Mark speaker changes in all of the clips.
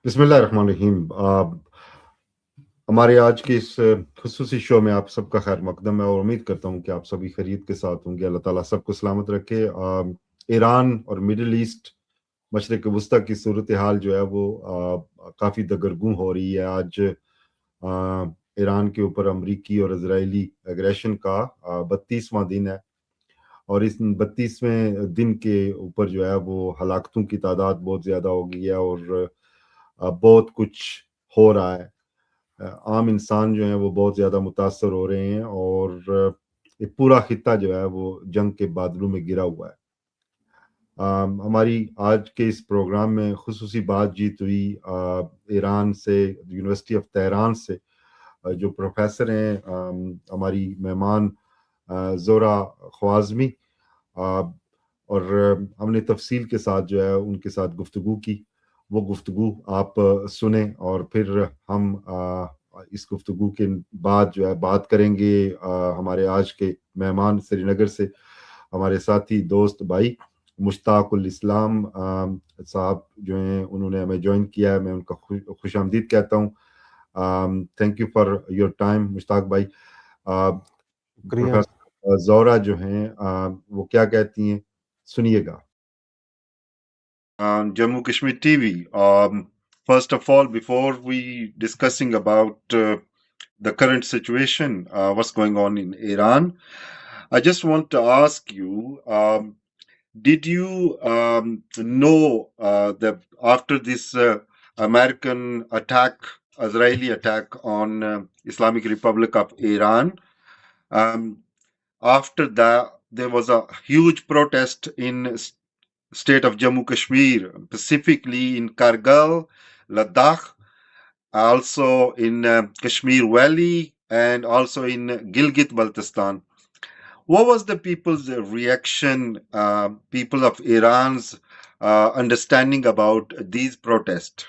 Speaker 1: बिस्मिल्लाहिर्रहमानिर्रहीम। हमारे आज के इस खुसूसी शो में आप सबका खैर मकदम है और उम्मीद करता हूँ कि आप सभी खैरियत के साथ होंगे। अल्लाह ताला सबको सलामत रखे। ईरान और मिडिल ईस्ट मशरिक वस्ता की सूरत हाल जो है वो काफ़ी दगरगूं हो रही है। आज ईरान के ऊपर अमरीकी और इजरायली एग्रेशन का 32वां दिन है और इस 32वें दिन के ऊपर जो है वो हलाकतों की तादाद बहुत ज़्यादा हो गई है और बहुत कुछ हो रहा है। आम इंसान जो है वो बहुत ज़्यादा मुतासर हो रहे हैं और ये पूरा खित्ता जो है वो जंग के बादलों में गिरा हुआ है। हमारी आज के इस प्रोग्राम में खुसूसी बातचीत हुई ईरान से, यूनिवर्सिटी ऑफ तेहरान से जो प्रोफेसर हैं, हमारी मेहमान जोरा ख्वाज़मी, और हमने तफसील के साथ जो है उनके साथ गुफ्तगू की। वो गुफ्तगू आप सुने और फिर हम इस गुफ्तगू के बाद जो है बात करेंगे हमारे आज के मेहमान श्रीनगर से हमारे साथी दोस्त भाई मुश्ताकुल इस्लाम साहब जो हैं, उन्होंने हमें ज्वाइन किया है। मैं उनका खुशामदीद कहता हूँ। Thank you for your time Mushtaq भाई।
Speaker 2: शुक्रिया।
Speaker 1: प्रोफेसर जोरा जो हैं वो क्या कहती हैं, सुनिएगा। Jammu Kashmir TV. First of all, before we discussing about the current situation, what's going on in Iran, I just want to ask you, did you know that after this American attack, Israeli attack on Islamic Republic of Iran, um, after that there was a huge protest in state of Jammu Kashmir, specifically in Kargil, Ladakh, also in Kashmir Valley, and also in Gilgit Baltistan. What was the people's reaction, people of Iran's understanding about these protests?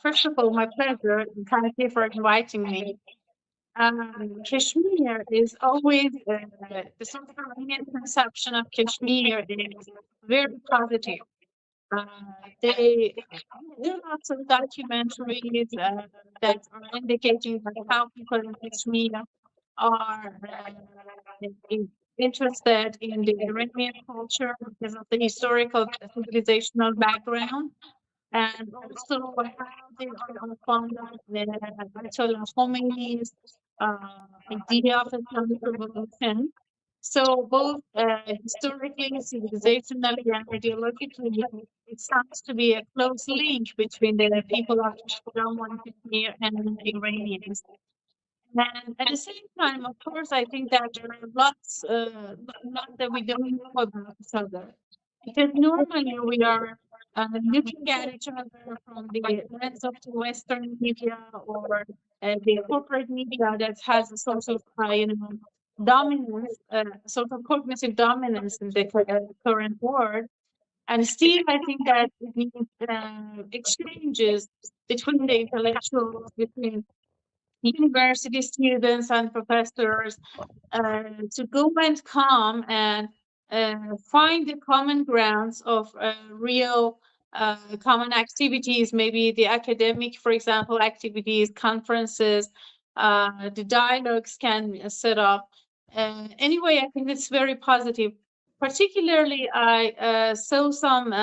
Speaker 3: First of all, my pleasure. Thank you for inviting me. Kashmir is always the sort of Iranian conception of Kashmir is very positive. They there are lots of documentaries that are indicating that how people in Kashmir are interested in the Iranian culture because of the historical civilizational background, and also how they are fond of the Ayatollah Khomeini's idea of Islamic revolution. So both historically, civilizationally, and ideologically, it sounds to be a close link between the people of Kashmir and the Iranians. And at the same time, of course, I think that there are lots that we don't know about each other. Because normally we are looking at each other from the lens of the Western media or the corporate media that has a sort of, dominance, sort of cognitive dominance in the current world. And still, I think that it needs exchanges between the intellectuals, between university students and professors to go and come and find the common grounds of real common activities, maybe the academic, for example, activities, conferences, the dialogues can set up. Anyway, I think it's very positive. Particularly, I saw some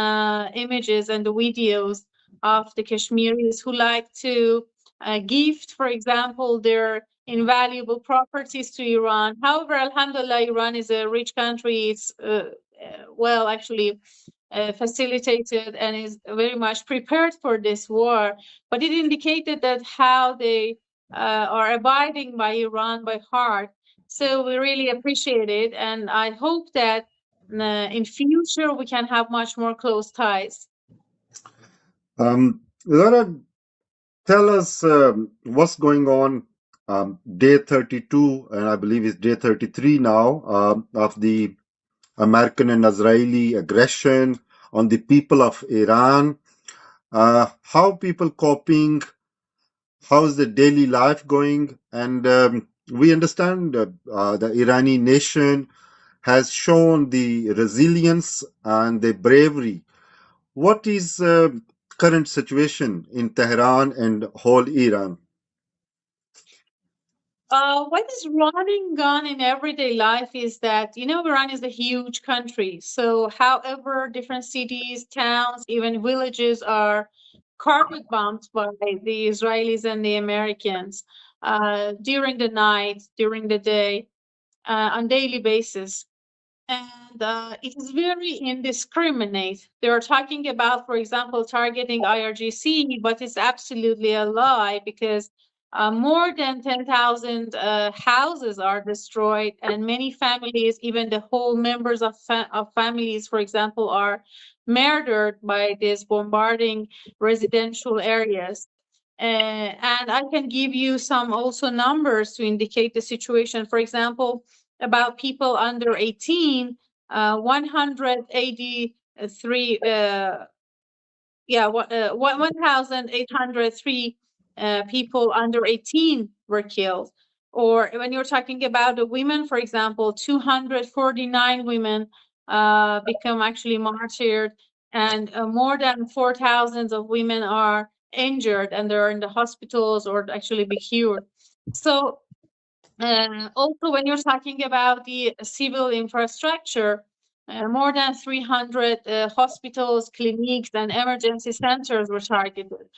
Speaker 3: images and the videos of the Kashmiris who like to gift, for example, their invaluable properties to Iran. However, Alhamdulillah, Iran is a rich country. It's well, actually, facilitated and is very much prepared for this war. But it indicated that how they are abiding by Iran by heart. So we really appreciate it, and I hope that in future we can have much more close ties.
Speaker 1: Laura, tell us what's going on day 32, and I believe it's day 33 now of the American and Israeli aggression on the people of Iran. How people coping? How's the daily life going? And we understand the Iranian nation has shown the resilience and the bravery. What is current situation in Tehran and whole Iran?
Speaker 3: What is running on in everyday life is that, Iran is a huge country. So, however, different cities, towns, even villages are carpet bombed by the Israelis and the Americans during the night, during the day, on daily basis. And it is very indiscriminate. They are talking about, for example, targeting IRGC, but it's absolutely a lie because more than 10,000 houses are destroyed, and many families, even the whole members of families, for example, are murdered by this bombarding residential areas. And I can give you some also numbers to indicate the situation. For example, about people under 18, 183, 1,803 people under 18 were killed. Or when you're talking about the women, for example, 249 women become actually martyred, and more than 4,000 of women are injured and they're in the hospitals or actually be cured. So also, when you're talking about the civil infrastructure, more than 300 hospitals, clinics, and emergency centers were targeted.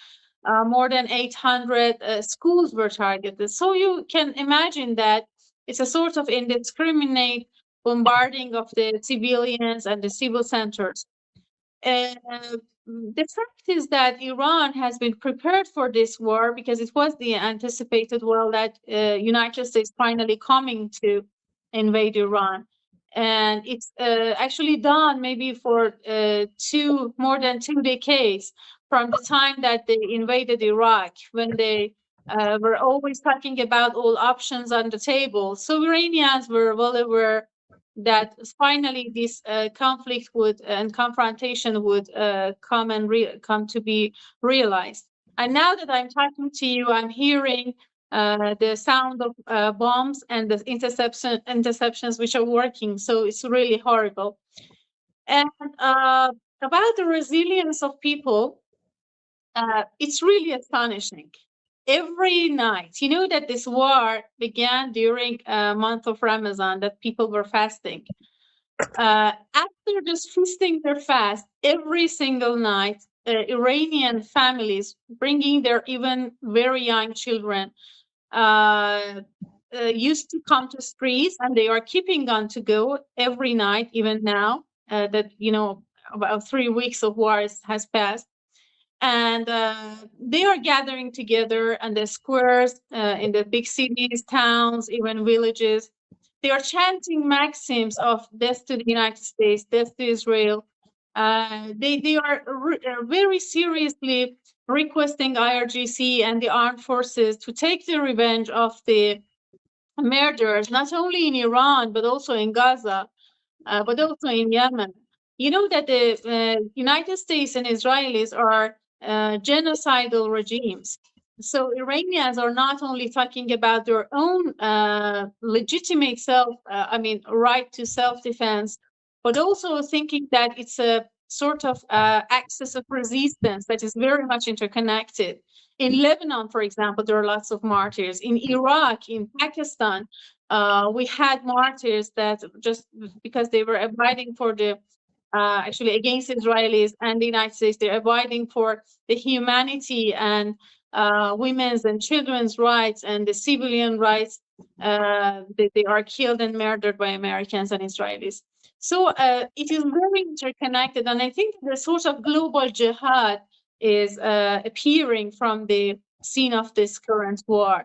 Speaker 3: More than 800 schools were targeted. So you can imagine that it's a sort of indiscriminate bombarding of the civilians and the civil centers. Uh, the fact is that Iran has been prepared for this war because it was the anticipated war that United States finally coming to invade Iran, and it's actually done maybe for more than 2 decades from the time that they invaded Iraq, when they were always talking about all options on the table. So Iranians were well aware that finally this conflict would and confrontation would come to be realized. And now that I'm talking to you, I'm hearing the sound of bombs and the interceptions which are working. So it's really horrible. And about the resilience of people, it's really astonishing. Every night, you know that this war began during a month of Ramadan, that people were fasting. After just feasting their fast every single night, Iranian families bringing their even very young children used to come to streets, and they are keeping on to go every night, even now that about 3 weeks of war has passed, and they are gathering together in the squares, in the big cities, towns, even villages. They are chanting maxims of death to the United States, death to Israel. They are very seriously requesting IRGC and the armed forces to take the revenge of the murders, not only in Iran, but also in Gaza, but also in Yemen. You know that the United States and Israelis are genocidal regimes. So Iranians are not only talking about their own legitimate right to self-defense, but also thinking that it's a sort of axis of resistance that is very much interconnected. In Lebanon, for example, there are lots of martyrs. In Iraq, in Pakistan, we had martyrs that just because they were abiding for the actually against Israelis and the United States, they're abiding for the humanity and women's and children's rights and the civilian rights. They are killed and murdered by Americans and Israelis. So it is very interconnected, and I think the sort of global jihad is appearing from the scene of this current war.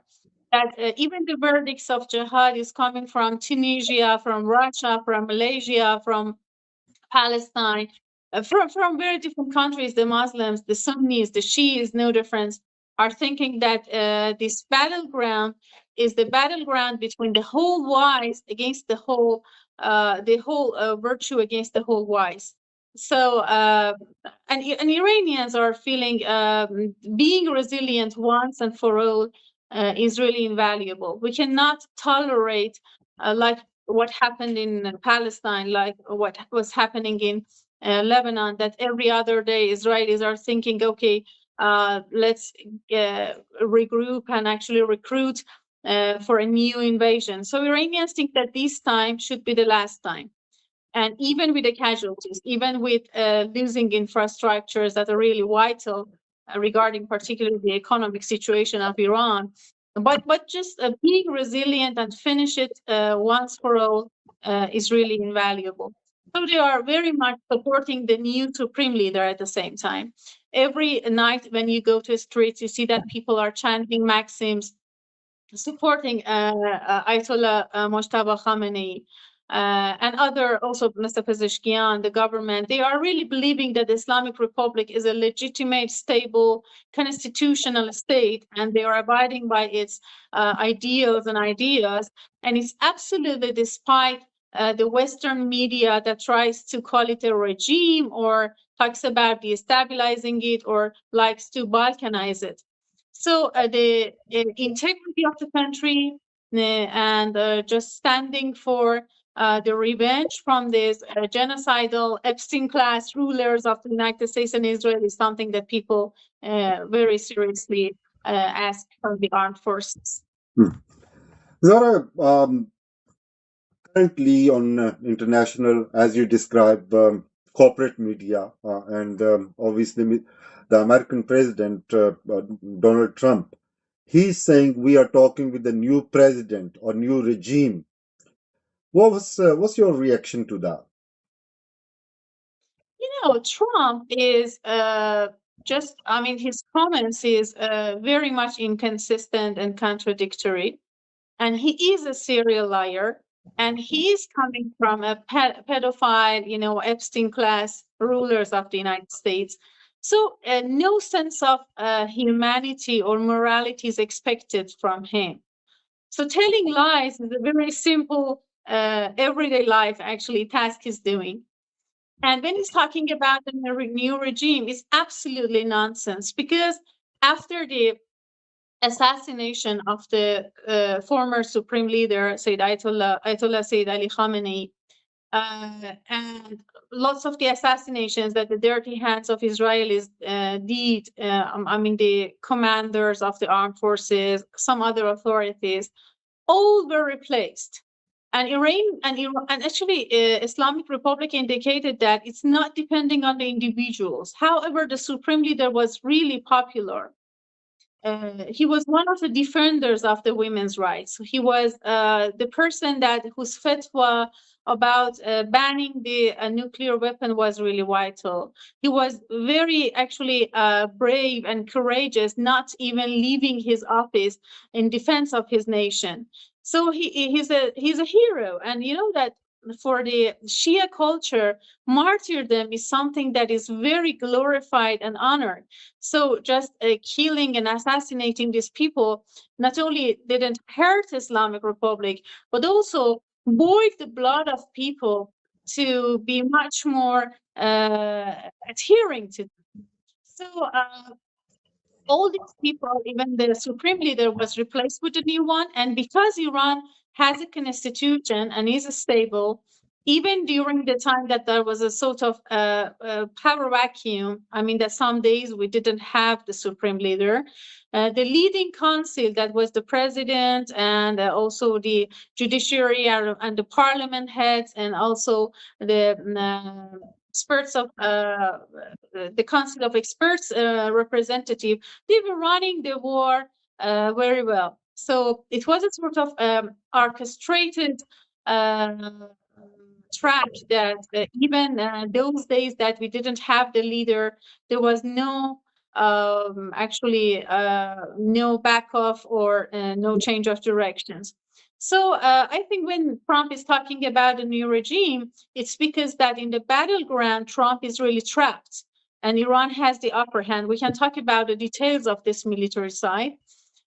Speaker 3: That even the verdicts of jihad is coming from Tunisia, from Russia, from Malaysia, from Palestine, from very different countries. The Muslims, the Sunnis, the Shias, no difference, are thinking that this battleground is the battleground between the whole wise against the whole virtue against the whole wise. So, and Iranians are feeling being resilient once and for all is really invaluable. We cannot tolerate like what happened in Palestine, like what was happening in Lebanon, that every other day Israelis are thinking, okay, let's regroup and actually recruit for a new invasion. So Iranians think that this time should be the last time. And even with the casualties, even with losing infrastructures that are really vital regarding particularly the economic situation of Iran, but just being resilient and finish it once for all is really invaluable. So they are very much supporting the new supreme leader at the same time. Every night when you go to the streets, you see that people are chanting maxims supporting Ayatollah Mojtaba Khamenei and other also Mr. Pezeshkian, the government. They are really believing that the Islamic Republic is a legitimate, stable, constitutional state, and they are abiding by its ideals and ideas. And it's absolutely despite the Western media that tries to call it a regime or talks about destabilizing it or likes to balkanize it. So the integrity of the country and just standing for the revenge from these genocidal Epstein class rulers of the United States and Israel is something that people very seriously ask from the armed forces.
Speaker 1: Zara, currently on international, as you describe, corporate media, and obviously the American president, Donald Trump, he's saying we are talking with the new president or new regime. What's your reaction to that?
Speaker 3: Trump is his comments is very much inconsistent and contradictory. And he is a serial liar. And he is coming from a pedophile, Epstein class rulers of the United States. So no sense of humanity or morality is expected from him. So telling lies is a very simple, everyday life actually task he's doing. And when he's talking about the new regime, it's absolutely nonsense because after the assassination of the former supreme leader, Ayatollah Sayyid Ali Khamenei, and lots of the assassinations that the dirty hands of Israelis did, the commanders of the armed forces, some other authorities, all were replaced. And actually, Islamic Republic indicated that it's not depending on the individuals. However, the supreme leader was really popular. He was one of the defenders of the women's rights. He was the person whose fatwa about banning the nuclear weapon was really vital. He was very actually brave and courageous, not even leaving his office in defense of his nation. So he's a hero, and you know that for the Shia culture, martyrdom is something that is very glorified and honored. So just killing and assassinating these people not only didn't hurt Islamic Republic, but also boiled the blood of people to be much more adhering to them. So all these people, even the supreme leader was replaced with a new one. And because Iran has a constitution and is stable, even during the time that there was a sort of power vacuum, that some days we didn't have the supreme leader, the leading council, that was the president and also the judiciary and the parliament heads, and also the experts of the council of experts representative, they were running the war very well. So it was a sort of orchestrated track that even those days that we didn't have the leader, there was no actually no back off or no change of directions. So I think when Trump is talking about a new regime, it's because that in the battleground, Trump is really trapped and Iran has the upper hand. We can talk about the details of this military side.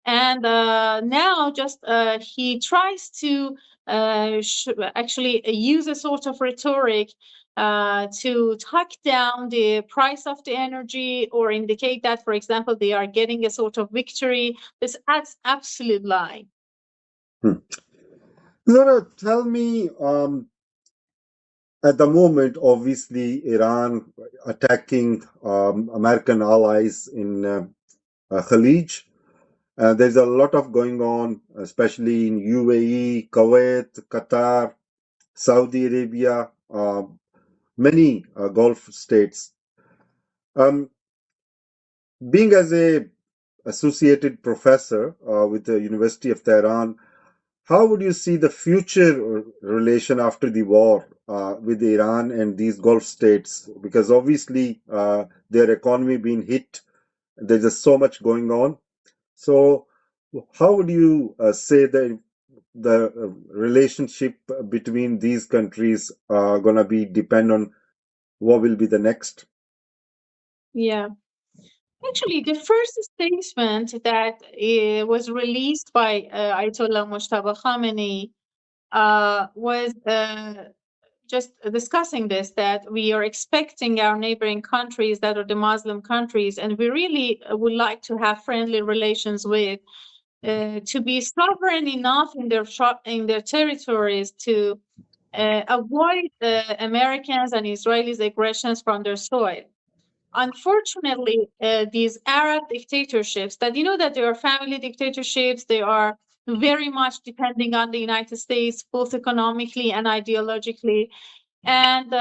Speaker 3: And now just he tries to actually use a sort of rhetoric to talk down the price of the energy or indicate that, for example, they are getting a sort of victory. This adds absolute lie.
Speaker 1: Zara, tell me, At the moment, obviously, Iran attacking American allies in Khalij. There's a lot of going on, especially in UAE, Kuwait, Qatar, Saudi Arabia, many Gulf states. Um, being as a associated professor with the University of Tehran, how would you see the future relation after the war with Iran and these Gulf states? Because obviously their economy being hit, there's just so much going on. So, how would you say that the relationship between these countries are gonna be depend on what will be the next?
Speaker 3: Yeah. Actually, the first statement that was released by Ayatollah Mujtaba Khamenei was just discussing this, that we are expecting our neighboring countries that are the Muslim countries, and we really would like to have friendly relations with, to be sovereign enough in in their territories to avoid Americans and Israelis' aggressions from their soil. Unfortunately, these Arab dictatorships, that you know that they are family dictatorships, they are very much depending on the United States, both economically and ideologically, and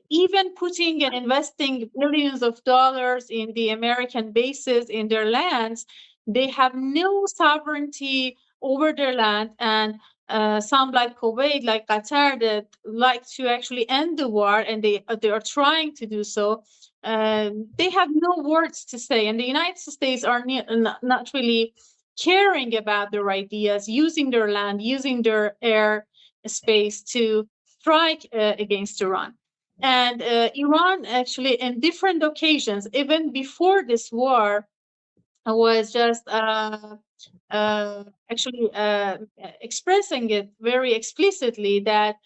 Speaker 3: even putting and investing billions of dollars in the American bases in their lands, they have no sovereignty over their land. And some like Kuwait, like Qatar, that like to actually end the war, and they are trying to do so. They have no words to say, and the United States are not really caring about their ideas, using their land, using their air space to strike against Iran. And Iran actually, in different occasions, even before this war, was just actually expressing it very explicitly that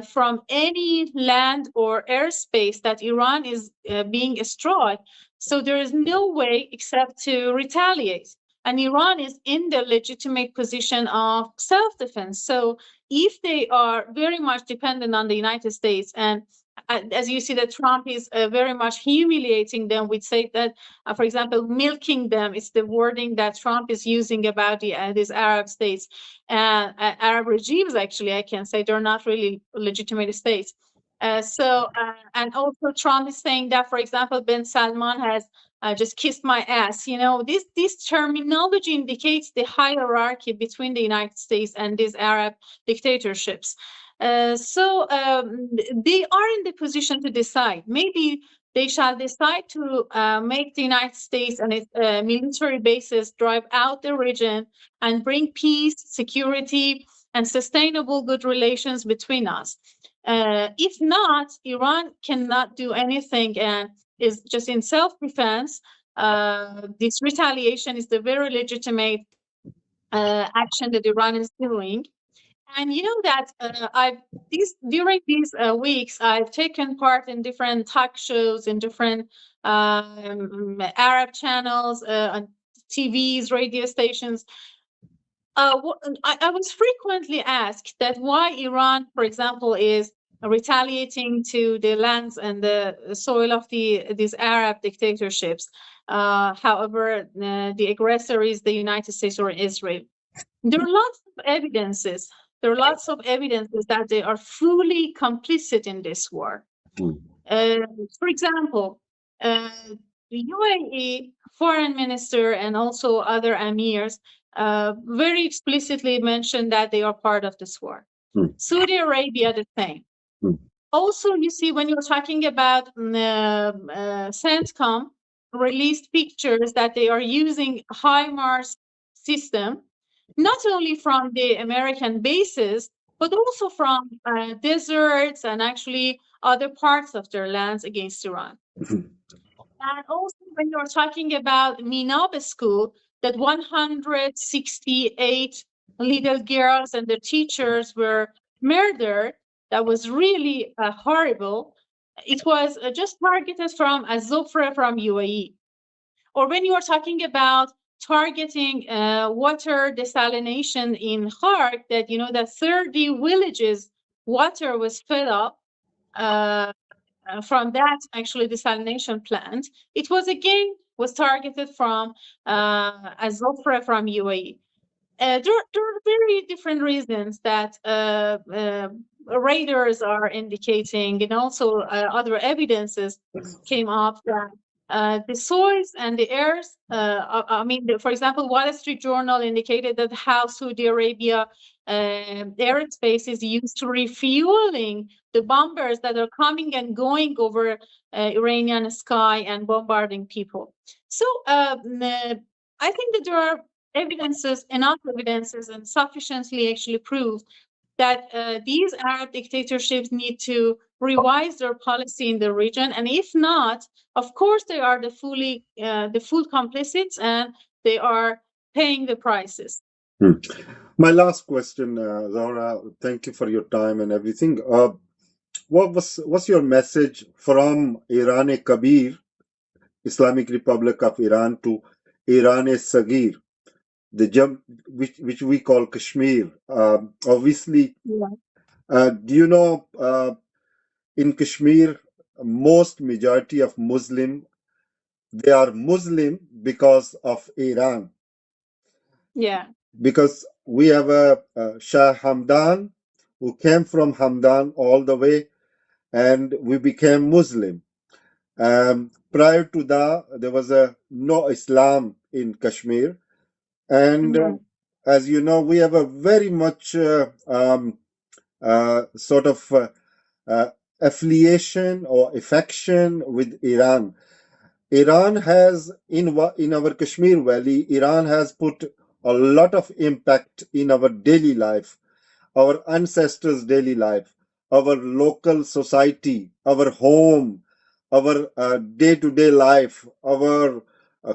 Speaker 3: from any land or airspace that Iran is being struck, so there is no way except to retaliate. And Iran is in the legitimate position of self defense. So if they are very much dependent on the United States, and as you see that Trump is very much humiliating them, we say that for example, milking them is the wording that Trump is using about these Arab states, Arab regimes. Actually, I can say they're not really legitimate states. And also Trump is saying that, for example, Ben Salman has just kissed my ass. You know, this terminology indicates the hierarchy between the United States and these Arab dictatorships. They are in the position to decide. Maybe they shall decide to make the United States and its military bases drive out the region and bring peace, security, and sustainable good relations between us. If not, Iran cannot do anything and is just in self-defense. This retaliation is the very legitimate action that Iran is doing. And you know that during these weeks, I've taken part in different talk shows in different Arab channels, on TVs, radio stations. I was frequently asked that why Iran, for example, is retaliating to the lands and the soil of these Arab dictatorships. However, the aggressor is the United States or Israel. There are lots of evidences. There are lots of evidences that they are fully complicit in this war.
Speaker 1: Mm.
Speaker 3: For example, the UAE foreign minister and also other emirs very explicitly mentioned that they are part of this war.
Speaker 1: Mm.
Speaker 3: Saudi Arabia, the same.
Speaker 1: Mm.
Speaker 3: Also, you see, when you're talking about CENTCOM, released pictures that they are using HIMARS system, not only from the American bases, but also from deserts and actually other parts of their lands against Iran. And also, when you're talking about Minab school, that 168 little girls and their teachers were murdered, that was really horrible. It was just targeted from Azufra from UAE. Or when you are talking about targeting water desalination in Khark, that you know that 30 villages water was fed up, from that actually desalination plant, it was targeted from Azofra from UAE. There are very different reasons that radars are indicating, and also other evidences came up that the soils and the airs. For example, Wall Street Journal indicated that how Saudi Arabia airspace is used to refueling the bombers that are coming and going over Iranian sky and bombarding people. So I think that there are enough evidences, and sufficiently actually prove that these Arab dictatorships need to revise their policy in the region. And if not, of course, they are the full complicits, and they are paying the prices.
Speaker 1: My last question, Zahra, thank you for your time and everything. What's your message from Iran Kabeer, Islamic Republic of Iran, to Iran Sagheer, the jump which we call Kashmir? Obviously, do you know in Kashmir, most majority of Muslim, they are Muslim because of Iran.
Speaker 3: Yeah.
Speaker 1: Because we have a Shah Hamdan who came from Hamdan all the way, and we became Muslim. Prior to that, there was no Islam in Kashmir, and as you know, we have a very much sort of affiliation or affection with Iran. Iran has in our Kashmir Valley, Iran has put a lot of impact in our daily life, our ancestors' daily life, our local society, our home, our day-to-day life, our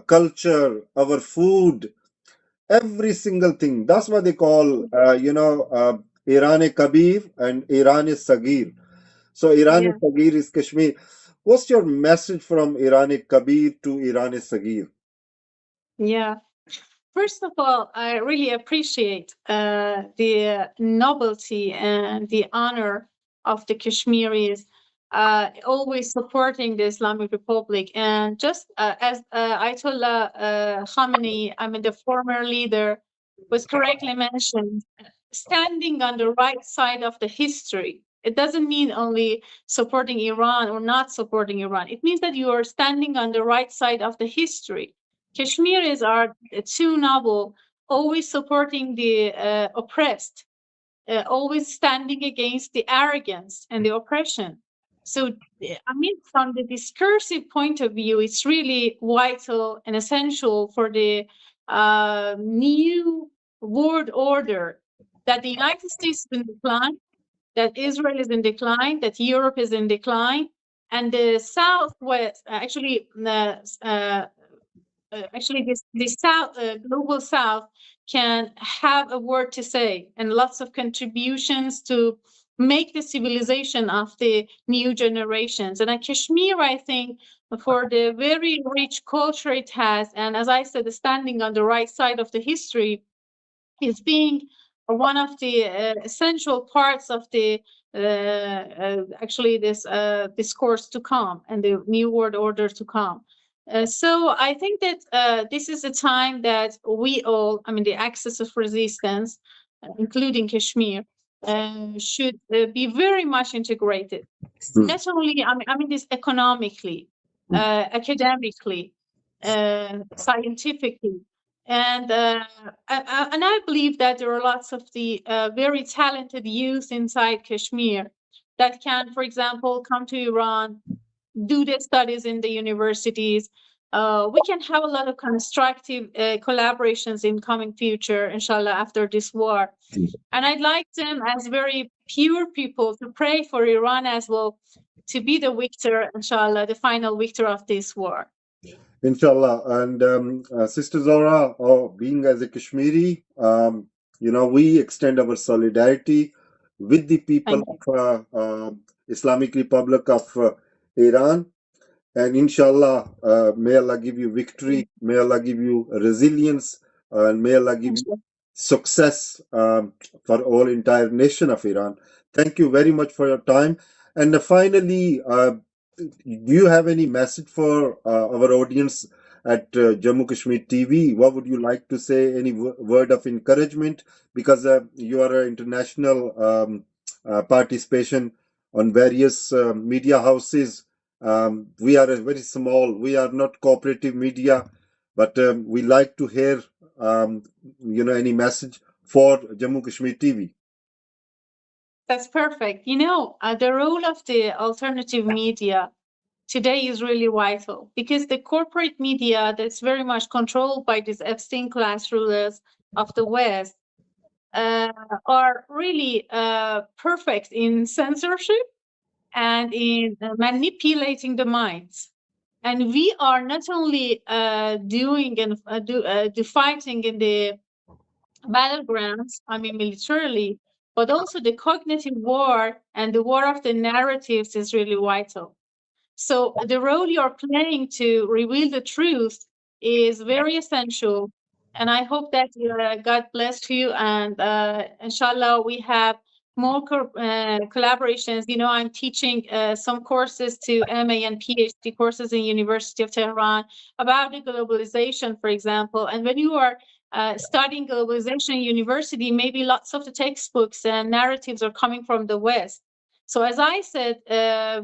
Speaker 1: culture, our food, every single thing. That's what they call, Iran Kabir and Iran Sagir. So Iran Sagir is Kashmir. What's your message from Iran Kabir to Iran Sagir?
Speaker 3: Yeah. First of all, I really appreciate the novelty and the honor of the Kashmiris always supporting the Islamic Republic. And just as Ayatollah Khamenei, the former leader, was correctly mentioned, standing on the right side of the history. It doesn't mean only supporting Iran or not supporting Iran. It means that you are standing on the right side of the history. Kashmiris are too noble, always supporting the oppressed, always standing against the arrogance and the oppression. So, from the discursive point of view, it's really vital and essential for the new world order that the United States is in decline, that Israel is in decline, that Europe is in decline, and the Southwest, this global South can have a word to say and lots of contributions to make the civilization of the new generations. And Kashmir, I think, for the very rich culture it has, and as I said, standing on the right side of the history, is being one of the essential parts of the this discourse to come and the new world order to come. So I think that this is a time that we all, the axis of resistance, including Kashmir, should be very much integrated. Not only, this economically, academically, scientifically, and I believe that there are lots of the very talented youth inside Kashmir that can, for example, come to Iran, do their studies in the universities. We can have a lot of constructive collaborations in coming future, inshallah, after this war. And I'd like them, as very pure people, to pray for Iran as well, to be the victor, inshallah, the final victor of this war.
Speaker 1: Inshallah. And Sister Zora, being as a Kashmiri, we extend our solidarity with the people of Islamic Republic of Iran. And inshallah, may Allah give you victory, may Allah give you resilience, and may Allah give you success for all entire nation of Iran. Thank you very much for your time. And finally, do you have any message for our audience at Jammu Kashmir TV? What would you like to say? Any word of encouragement? Because you are an international participation on various media houses. We are a very small. We are not cooperative media, but we like to hear, any message for Jammu Kashmir TV.
Speaker 3: That's perfect. The role of the alternative media today is really vital because the corporate media that's very much controlled by these Epstein class rulers of the West are really perfect in censorship and in manipulating the minds. And we are not only doing and fighting in the battlegrounds, I mean militarily, but also the cognitive war and the war of the narratives is really vital. So the role you're playing to reveal the truth is very essential. And I hope that God bless you. And inshallah, we have more collaborations. I'm teaching some courses to MA and PhD courses in University of Tehran about the globalization, for example. And when you are studying globalization in university, maybe lots of the textbooks and narratives are coming from the West. So as I said,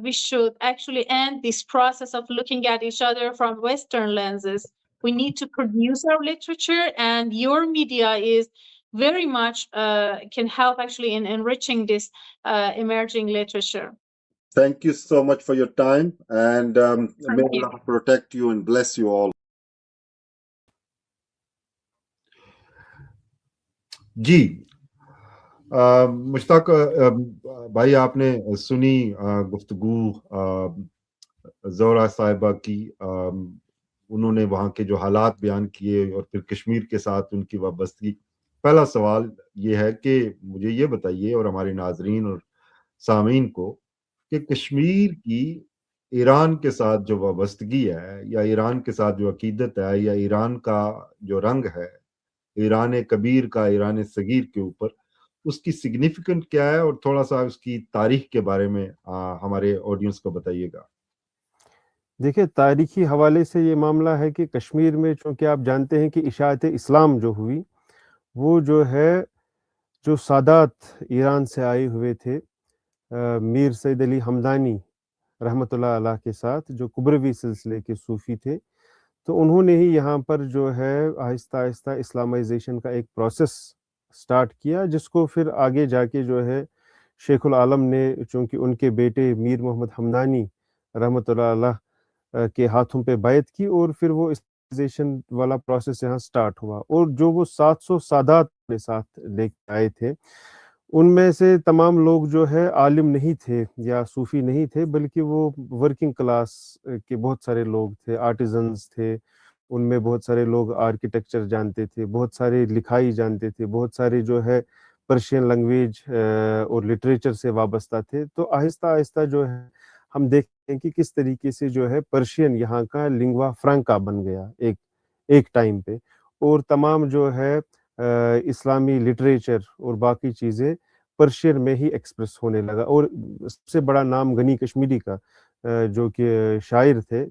Speaker 3: we should actually end this process of looking at each other from Western lenses. We need to produce our literature, and your media is very much can help actually in enriching this emerging literature.
Speaker 1: Thank you so much for your time, and may
Speaker 3: Thank you.
Speaker 1: Allah protect you and bless you all.
Speaker 2: جی مشتاق بھائی آپ نے سنی گفتگو زورا صاحبہ کی، انہوں نے وہاں کے جو حالات بیان کیے اور پھر کشمیر کے ساتھ ان کی وابستگی. پہلا سوال یہ ہے کہ مجھے یہ بتائیے اور ہمارے ناظرین اور سامعین کو کہ کشمیر کی ایران کے ساتھ جو وابستگی ہے یا ایران کے ساتھ جو عقیدت ہے یا ایران کا جو رنگ ہے ایران کبیر کا ایران صغیر کے اوپر، اس کی سگنیفیکنٹ کیا ہے اور تھوڑا سا اس کی تاریخ کے بارے میں ہمارے آڈینس کو بتائیے گا.
Speaker 4: دیکھیں تاریخی حوالے سے یہ معاملہ ہے کہ کشمیر میں چونکہ آپ جانتے ہیں کہ اشاعت اسلام جو ہوئی وہ جو ہے جو سادات ایران سے آئے ہوئے تھے میر سید علی ہمدانی رحمۃ اللہ علیہ کے ساتھ، جو کبروی سلسلے کے صوفی تھے، تو انہوں نے ہی یہاں پر جو ہے آہستہ آہستہ اسلامائزیشن کا ایک پروسیس سٹارٹ کیا، جس کو پھر آگے جا کے جو ہے شیخ العالم نے، چونکہ ان کے بیٹے میر محمد ہمدانی رحمۃ اللہ علیہ کے ہاتھوں پہ بیعت کی، اور پھر وہ اسلامائزیشن والا پروسیس یہاں سٹارٹ ہوا. اور جو وہ 700 سادات کے ساتھ لے کے آئے تھے، ان میں سے تمام لوگ جو ہے عالم نہیں تھے یا صوفی نہیں تھے، بلکہ وہ ورکنگ کلاس کے بہت سارے لوگ تھے، آرٹیزنز تھے، ان میں بہت سارے لوگ آرکیٹیکچر جانتے تھے، بہت سارے لکھائی جانتے تھے، بہت سارے جو ہے پرشین لینگویج اور لٹریچر سے وابستہ تھے. تو آہستہ آہستہ جو ہے ہم دیکھتے ہیں کہ کس طریقے سے جو ہے پرشین یہاں کا لنگوا فرانکا بن گیا ایک ٹائم پہ، اور تمام جو ہے اسلامی لٹریچر اور باقی چیزیں پرشین میں ہی ایکسپریس ہونے لگا. اور سب سے بڑا نام غنی کشمیری کا جو کہ شاعر تھے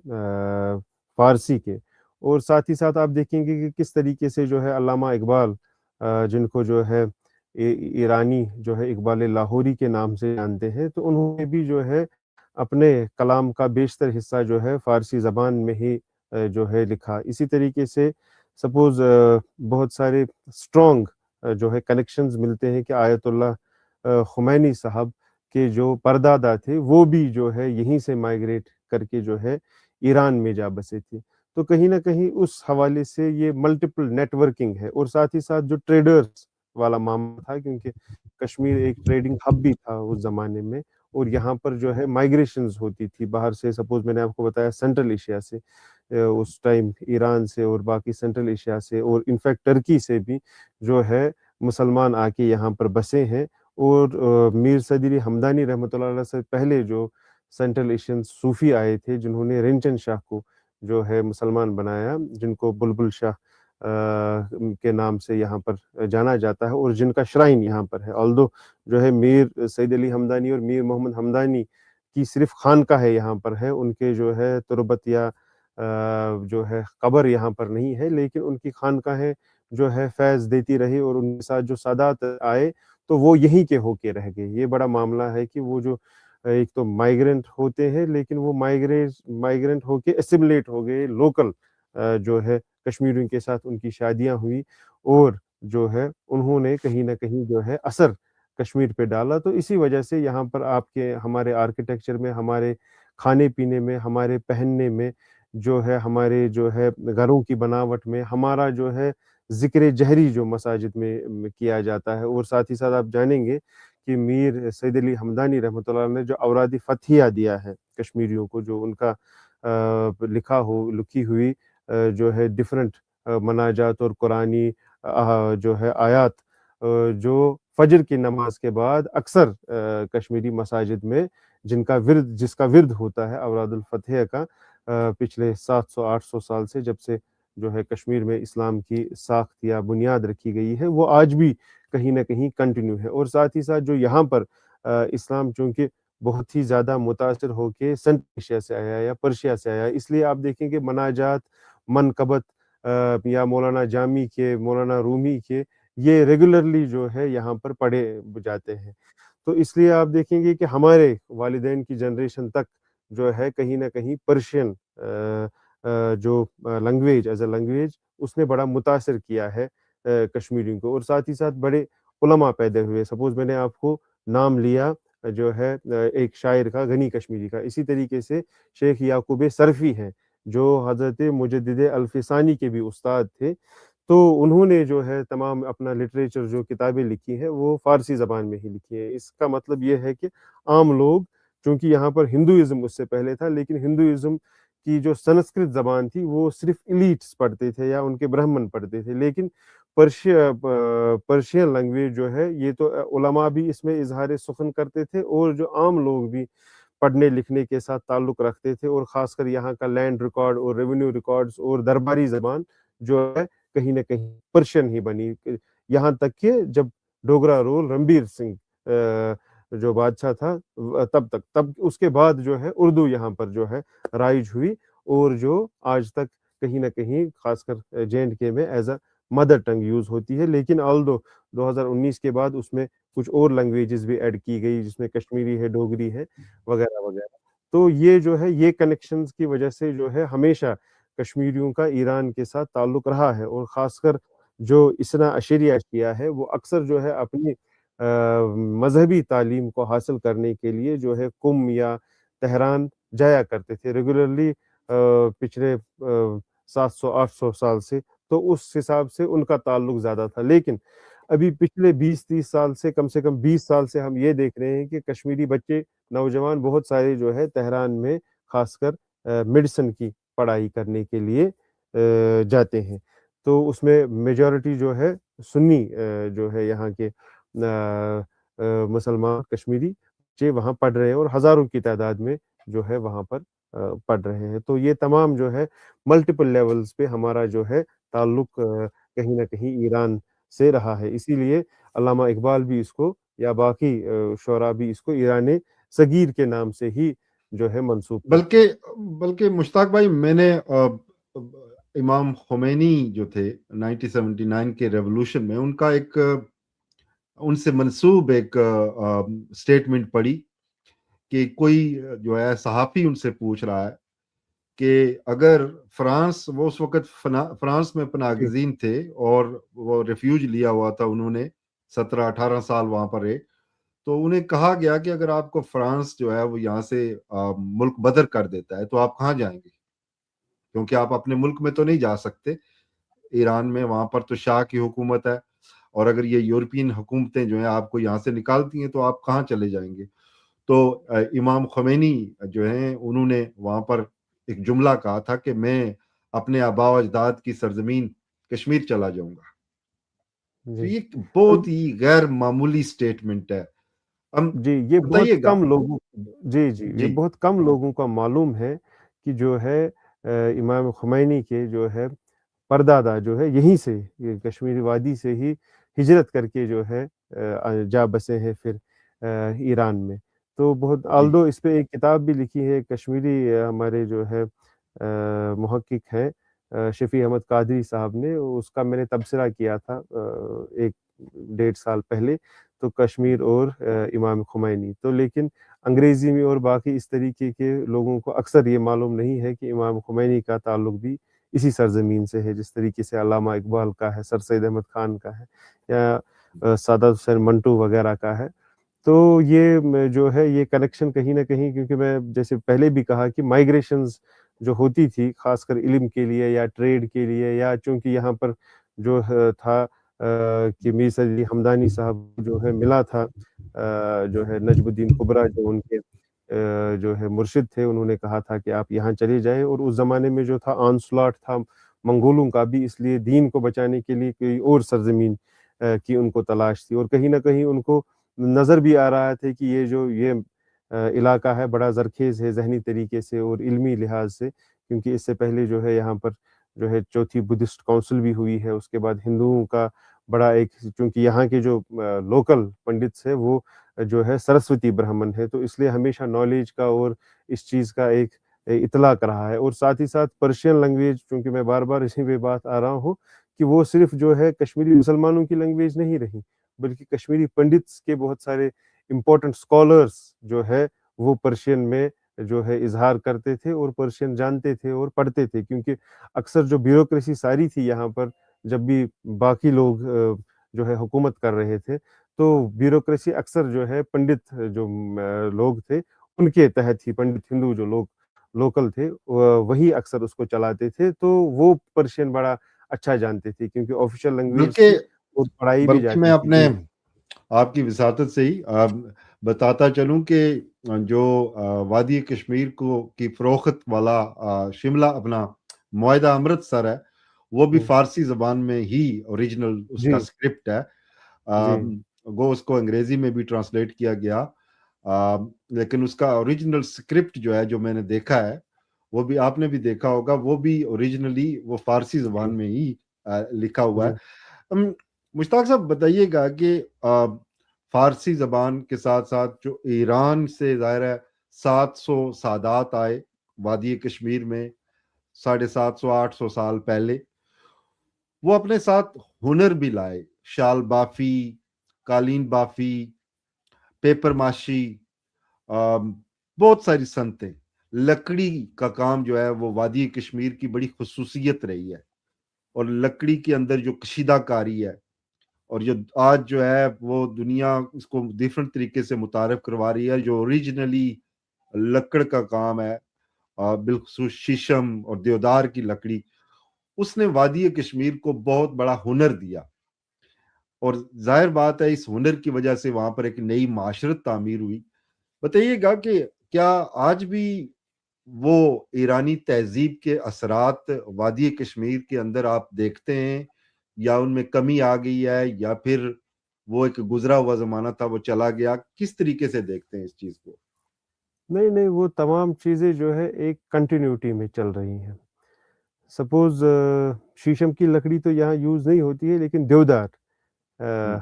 Speaker 4: فارسی کے، اور ساتھ ہی ساتھ آپ دیکھیں گے کہ کس طریقے سے جو ہے علامہ اقبال، جن کو جو ہے ایرانی جو ہے اقبال لاہوری کے نام سے جانتے ہیں، تو انہوں نے بھی جو ہے اپنے کلام کا بیشتر حصہ جو ہے فارسی زبان میں ہی جو ہے لکھا. اسی طریقے سے سپوز بہت سارے اسٹرانگ جو ہے کنیکشنز ملتے ہیں کہ آیت اللہ خمینی صاحب کے جو پردادا تھے وہ بھی جو ہے یہیں سے مائیگریٹ کر کے جو ہے ایران میں جا بسے تھے. تو کہیں نہ کہیں اس حوالے سے یہ ملٹیپل نیٹ ورکنگ ہے. اور ساتھ ہی ساتھ جو ٹریڈرز والا معاملہ تھا، کیونکہ کشمیر ایک ٹریڈنگ ہب بھی تھا اس زمانے میں، اور یہاں پر جو ہے مائیگریشنز ہوتی تھی باہر سے. سپوز میں نے آپ کو بتایا سینٹرل ایشیا سے، اس ٹائم ایران سے اور باقی سینٹرل ایشیا سے، اور انفیکٹ ٹرکی سے بھی جو ہے مسلمان آ کے یہاں پر بسے ہیں. اور میر سید علی ہمدانی رحمۃ اللہ علیہ سے پہلے جو سینٹرل ایشین صوفی آئے تھے، جنہوں نے رنچن شاہ کو جو ہے مسلمان بنایا، جن کو بلبل شاہ کے نام سے یہاں پر جانا جاتا ہے، اور جن کا شرائن یہاں پر ہے. آلدو جو ہے میر سید علی ہمدانی اور میر محمد ہمدانی کی صرف خانقاہ ہے یہاں پر ہے، ان کے جو ہے تربت یا جو ہے قبر یہاں پر نہیں ہے، لیکن ان کی خانقاہیں جو ہے فیض دیتی رہی، اور ان کے ساتھ جو سادات آئے تو وہ یہیں کے ہو کے رہ گئے۔ یہ بڑا معاملہ ہے کہ وہ جو ایک تو مائیگرنٹ ہوتے ہیں، لیکن وہ مائیگرنٹ ہو کے اسیملیٹ ہو گئے، لوکل جو ہے کشمیریوں کے ساتھ ان کی شادیاں ہوئی، اور جو ہے انہوں نے کہیں نہ کہیں جو ہے اثر کشمیر پہ ڈالا۔ تو اسی وجہ سے یہاں پر آپ کے ہمارے آرکیٹیکچر میں، ہمارے کھانے پینے میں، ہمارے پہننے میں، جو ہے ہمارے جو ہے گھروں کی بناوٹ میں، ہمارا جو ہے ذکر جہری جو مساجد میں کیا جاتا ہے، اور ساتھ ہی ساتھ آپ جانیں گے کہ میر سید علی حمدانی رحمۃ اللہ علیہ نے جو اوراد فتحیہ دیا ہے کشمیریوں کو، جو ان کا لکھی ہوئی جو ہے ڈفرنٹ مناجات اور قرآنی جو ہے آیات، جو فجر کی نماز کے بعد اکثر کشمیری مساجد میں جس کا ورد ہوتا ہے اوراد الفتح کا، پچھلے 700-800 سال سے، جب سے جو ہے کشمیر میں اسلام کی ساخت یا بنیاد رکھی گئی ہے، وہ آج بھی کہیں نہ کہیں کنٹینیو ہے۔ اور ساتھ ہی ساتھ جو یہاں پر اسلام چونکہ بہت ہی زیادہ متاثر ہو کے سینٹرل ایشیا سے آیا یا پرشیا سے آیا، اس لیے آپ دیکھیں کہ مناجات، منقبت یا مولانا جامی کے، مولانا رومی کے، یہ ریگولرلی جو ہے یہاں پر پڑھے جاتے ہیں۔ تو اس لیے آپ دیکھیں گے کہ ہمارے والدین کی جنریشن تک جو ہے کہیں نہ کہیں پرشین جو لینگویج ایز اے لینگویج، اس نے بڑا متاثر کیا ہے کشمیریوں کو، اور ساتھ ہی ساتھ بڑے علماء پیدا ہوئے۔ سپوز میں نے آپ کو نام لیا جو ہے ایک شاعر کا، غنی کشمیری کا، اسی طریقے سے شیخ یعقوب سرفی ہیں، جو حضرت مجدد الفسانی کے بھی استاد تھے۔ تو انہوں نے جو ہے تمام اپنا لٹریچر، جو کتابیں لکھی ہیں، وہ فارسی زبان میں ہی لکھی ہیں۔ اس کا مطلب یہ ہے کہ عام لوگ، چونکہ یہاں پر ہندوازم اس سے پہلے تھا، لیکن ہندوازم کی جو سنسکرت زبان تھی وہ صرف ایلیٹس پڑھتے تھے یا ان کے برہمن پڑھتے تھے، لیکن پرشین لینگویج جو ہے، یہ تو علماء بھی اس میں اظہار سخن کرتے تھے، اور جو عام لوگ بھی پڑھنے لکھنے کے ساتھ تعلق رکھتے تھے، اور خاص کر یہاں کا لینڈ ریکارڈ اور ریونیو ریکارڈز اور درباری زبان جو ہے کہیں نہ کہیں پرشین ہی بنی، یہاں تک کہ جب ڈوگرا رول رنبیر سنگھ جو بادشاہ تھا تب اس کے بعد جو ہے اردو یہاں پر جو ہے رائج ہوئی، اور جو آج تک کہیں نہ کہیں خاص کر JNK میں as a mother tongue use ہوتی ہے، لیکن آلدو 2019 کے بعد اس میں کچھ اور لینگویجز بھی ایڈ کی گئی، جس میں کشمیری ہے، ڈوگری ہے، وغیرہ وغیرہ۔ تو یہ جو ہے، یہ کنیکشنز کی وجہ سے جو ہے ہمیشہ کشمیریوں کا ایران کے ساتھ تعلق رہا ہے، اور خاص کر جو اسنا اشریہ کیا ہے، وہ اکثر جو ہے اپنی مذہبی تعلیم کو حاصل کرنے کے لیے جو ہے قم یا تہران جایا کرتے تھے ریگولرلی پچھلے 700-800 سال سے۔ تو اس حساب سے ان کا تعلق زیادہ تھا، لیکن ابھی پچھلے 20-30 سال سے، کم 20 سال سے ہم یہ دیکھ رہے ہیں کہ کشمیری بچے، نوجوان بہت سارے جو ہے تہران میں خاص کر میڈیسن کی پڑھائی کرنے کے لیے جاتے ہیں۔ تو اس میں میجورٹی جو ہے سنی جو ہے یہاں کے مسلمان کشمیری بچے وہاں پڑھ رہے ہیں، اور ہزاروں کی تعداد میں جو ہے وہاں پر پڑھ رہے ہیں۔ تو یہ تمام جو ہے ملٹیپل لیولز پہ ہمارا جو ہے تعلق کہیں نہ کہیں ایران سے رہا ہے۔ اسی لیے علامہ اقبال بھی اس کو، یا باقی شعراء بھی اس کو ایران صغیر کے نام سے ہی جو ہے منسوب کرتے ہیں۔
Speaker 2: بلکہ مشتاق بھائی، میں نے امام خمینی جو تھے 1979 کے ریولوشن میں، ان کا ایک ان سے منسوب ایک سٹیٹمنٹ پڑھی کہ کوئی جو ہے صحافی ان سے پوچھ رہا ہے کہ اگر فرانس، وہ اس وقت فرانس میں پناہ گزین تھے اور وہ ریفیوج لیا ہوا تھا، انہوں نے 17-18 سال وہاں پر رہے، تو انہیں کہا گیا کہ اگر آپ کو فرانس جو ہے وہ یہاں سے ملک بدر کر دیتا ہے تو آپ کہاں جائیں گے، کیونکہ آپ اپنے ملک میں تو نہیں جا سکتے ایران میں، وہاں پر تو شاہ کی حکومت ہے، اور اگر یہ یورپین حکومتیں جو ہیں آپ کو یہاں سے نکالتی ہیں تو آپ کہاں چلے جائیں گے۔ تو امام خمینی جو ہیں، انہوں نے وہاں پر ایک جملہ کہا تھا کہ میں اپنے آباء و اجداد کی سرزمین کشمیر چلا جاؤں گا۔ تو یہ بہت ہی غیر معمولی سٹیٹمنٹ ہے۔
Speaker 4: جی، یہ بہت
Speaker 2: بتائیے گا۔
Speaker 4: کم لوگوں یہ بہت کم لوگوں کا معلوم ہے کہ جو ہے امام خمینی کے جو ہے پردادا جو ہے یہیں سے، یہ کشمیری وادی سے ہی ہجرت کر کے جو ہے جا بسے ہیں پھر ایران میں۔ تو بہت آلدو اس پہ ایک کتاب بھی لکھی ہے کشمیری ہمارے جو ہے محقق ہیں شفیع احمد قادری صاحب نے، اس کا میں نے تبصرہ کیا تھا 1-1.5 سال پہلے، تو کشمیر اور امام خمینی، تو لیکن انگریزی میں اور باقی اس طریقے کے لوگوں کو اکثر یہ معلوم نہیں ہے کہ امام خمینی کا تعلق بھی اسی سرزمین سے ہے، جس طریقے سے علامہ اقبال کا ہے، سر سید احمد خان کا ہے، یا سعادت حسین منٹو وغیرہ کا ہے۔ تو یہ جو ہے یہ کنیکشن کہیں نہ کہیں، کیونکہ میں جیسے پہلے بھی کہا کہ مائگریشنز جو ہوتی تھی خاص کر علم کے لیے یا ٹریڈ کے لیے، یا چونکہ یہاں پر جو تھا کہ میر سید علی حمدانی صاحب جو ہے ملا تھا جو ہے نجم الدین کبریٰ جو ان کے جو ہے مرشد تھے، انہوں نے کہا تھا کہ آپ یہاں چلے جائیں، اور اس زمانے میں جو تھا آنسلاٹ تھا منگولوں کا بھی، اس لیے دین کو بچانے کے لیے کوئی اور سرزمین کی ان کو تلاش تھی، اور کہیں نہ کہیں ان کو نظر بھی آ رہا تھا کہ یہ علاقہ ہے بڑا زرخیز ہے ذہنی طریقے سے اور علمی لحاظ سے، کیونکہ اس سے پہلے جو ہے یہاں پر جو ہے چوتھی بدھسٹ کونسل بھی ہوئی ہے، اس کے بعد ہندوؤں کا بڑا ایک، چونکہ یہاں کے جو لوکل پنڈتس ہے وہ جو ہے سرسوتی برہمن ہے، تو اس لیے ہمیشہ نالج کا اور اس چیز کا ایک اطلاق رہا ہے، اور ساتھ ہی ساتھ پرشین لینگویج، چونکہ میں بار بار اسی پہ بات آ رہا ہوں کہ وہ صرف جو ہے کشمیری مسلمانوں کی لینگویج نہیں رہی، بلکہ کشمیری پنڈتس کے بہت سارے امپورٹنٹ اسکالرس جو ہے وہ پرشین میں جو ہے اظہار کرتے تھے اور پرشین جانتے تھے اور پڑھتے تھے، کیونکہ اکثر جو بیوروکریسی ساری تھی یہاں پر، جب بھی باقی لوگ جو ہے حکومت کر رہے تھے، تو بیوروکریسی اکثر جو ہے پنڈت جو لوگ تھے ان کے تحت ہی، پنڈت ہندو جو لوگ لوکل تھے وہی اکثر اس کو چلاتے تھے، تو وہ پرشین بڑا اچھا جانتے تھے کیونکہ آفیشیل لینگویج
Speaker 2: بلکہ
Speaker 4: تھی اور پڑھائی بھی
Speaker 2: بلکہ میں
Speaker 4: جاتی تھی
Speaker 2: اپنے
Speaker 4: جی
Speaker 2: آپ کی وساطت سے ہی بتاتا چلوں کہ جو وادی کشمیر کی فروخت والا شملہ اپنا معاہدہ امرتسر ہے، وہ بھی فارسی زبان میں ہی اوریجنل اس کا
Speaker 4: جی
Speaker 2: اسکرپٹ ہے،
Speaker 4: جی
Speaker 2: وہ اس کو انگریزی میں بھی ٹرانسلیٹ کیا گیا، لیکن اس کا اوریجنل اسکرپٹ جو ہے، جو میں نے دیکھا ہے، وہ بھی آپ نے بھی دیکھا ہوگا، وہ بھی اوریجنلی وہ فارسی
Speaker 4: جی
Speaker 2: زبان میں ہی لکھا ہوا
Speaker 4: جی
Speaker 2: ہے۔ مشتاق صاحب بتائیے گا کہ فارسی زبان کے ساتھ ساتھ جو ایران سے ظاہر ہے 700 سادات آئے وادی کشمیر میں 750-800 سال پہلے، وہ اپنے ساتھ ہنر بھی لائے، شال بافی، قالین بافی، پیپر ماشی، بہت ساری صنعتیں، لکڑی کا کام جو ہے وہ وادی کشمیر کی بڑی خصوصیت رہی ہے، اور لکڑی کے اندر جو کشیدہ کاری ہے، اور جو آج جو ہے وہ دنیا اس کو ڈیفرنٹ طریقے سے متعارف کروا رہی ہے، جو اوریجنلی لکڑ کا کام ہے، بالخصوص شیشم اور دیودار کی لکڑی، اس نے وادی کشمیر کو بہت بڑا ہنر دیا، اور ظاہر بات ہے اس ہنر کی وجہ سے وہاں پر ایک نئی معاشرت تعمیر ہوئی۔ بتائیے گا کہ کیا آج بھی وہ ایرانی تہذیب کے اثرات وادی کشمیر کے اندر آپ دیکھتے ہیں، یا ان میں کمی آ گئی ہے، یا پھر وہ ایک گزرا ہوا زمانہ تھا وہ چلا گیا؟ کس طریقے سے دیکھتے ہیں اس چیز کو؟
Speaker 4: نہیں وہ تمام چیزیں جو ہے ایک کنٹینیوٹی میں چل رہی ہیں۔ سپوز شیشم کی لکڑی تو یہاں یوز نہیں ہوتی ہے، لیکن دیودار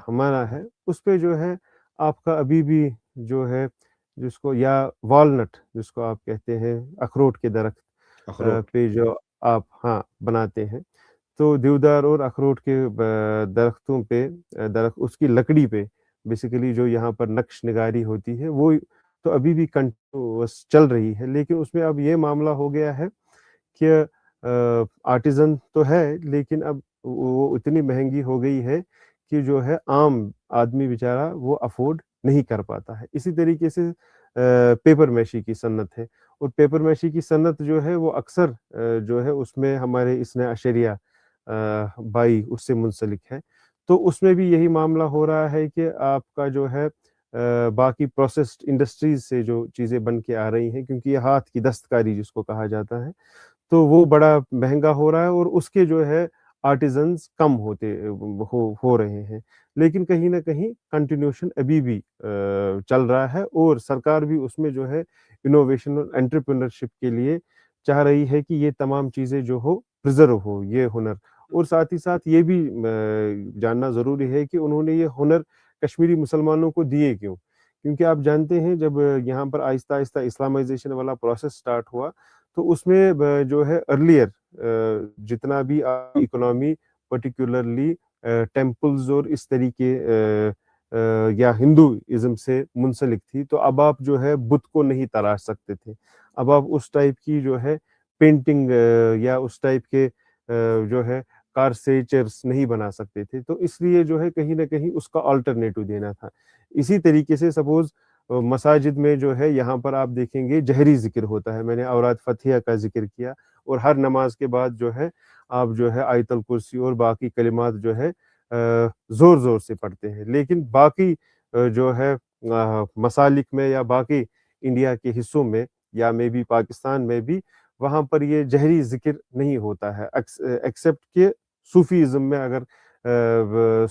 Speaker 4: ہمارا ہے، اس پہ جو ہے آپ کا ابھی بھی جو ہے جس کو، یا والنٹ جس کو آپ کہتے ہیں، اخروٹ کے درخت
Speaker 2: اخروٹ
Speaker 4: پہ جو آپ بناتے ہیں، تو دیودار اور اخروٹ کے درختوں پہ درخت اس کی لکڑی پہ بیسیکلی جو یہاں پر نقش نگاری ہوتی ہے وہ تو ابھی بھی کنٹینیوس چل رہی ہے، لیکن اس میں اب یہ معاملہ ہو گیا ہے کہ آرٹیزن تو ہے، لیکن اب وہ اتنی مہنگی ہو گئی ہے کہ جو ہے عام آدمی بیچارہ وہ افورڈ نہیں کر پاتا ہے۔ اسی طریقے سے پیپر میشی کی صنعت ہے، اور پیپر میشی کی صنعت جو ہے وہ اکثر جو ہے اس میں ہمارے اثنا عشریہ بائی اس سے منسلک ہے، تو اس میں بھی یہی معاملہ ہو رہا ہے کہ آپ کا جو ہے باقی پروسیسڈ انڈسٹریز سے جو چیزیں بن کے آ رہی ہیں، کیونکہ یہ ہاتھ کی دستکاری جس کو کہا جاتا ہے، تو وہ بڑا مہنگا ہو رہا ہے، اور اس کے جو ہے آرٹیزنز کم ہو رہے ہیں، لیکن کہیں نہ کہیں کنٹینیوشن ابھی بھی چل رہا ہے، اور سرکار بھی اس میں جو ہے انوویشن اور انٹرپرینرشپ کے لیے چاہ رہی ہے کہ یہ تمام چیزیں جو ہو پرزرو ہو یہ ہنر، اور ساتھ ہی ساتھ یہ بھی جاننا ضروری ہے کہ انہوں نے یہ ہنر کشمیری مسلمانوں کو دیے کیوں، کیونکہ آپ جانتے ہیں جب یہاں پر آہستہ آہستہ اسلامائزیشن والا پروسیس سٹارٹ ہوا تو اس میں جو ہے ارلیئر جتنا بھی اکنامی پرٹیکولرلی ٹیمپلز اور اس طریقے یا ہندوازم سے منسلک تھی، تو اب آپ جو ہے بت کو نہیں تراش سکتے تھے، اب آپ اس ٹائپ کی جو ہے پینٹنگ یا اس ٹائپ کے جو ہے کارسیچرز نہیں بنا سکتے تھے، تو اس لیے جو ہے کہیں نہ کہیں اس کا آلٹرنیٹو دینا تھا۔ اسی طریقے سے سپوز مساجد میں جو ہے یہاں پر آپ دیکھیں گے جہری ذکر ہوتا ہے، میں نے اوراد فتحیہ کا ذکر کیا، اور ہر نماز کے بعد جو ہے آپ جو ہے آیت الکرسی اور باقی کلمات جو ہے زور زور سے پڑھتے ہیں، لیکن باقی جو ہے مسالک میں یا باقی انڈیا کے حصوں میں یا میں بھی پاکستان میں بھی وہاں پر یہ جہری ذکر نہیں ہوتا ہے، ایکسیپٹ کہ صوفیزم میں اگر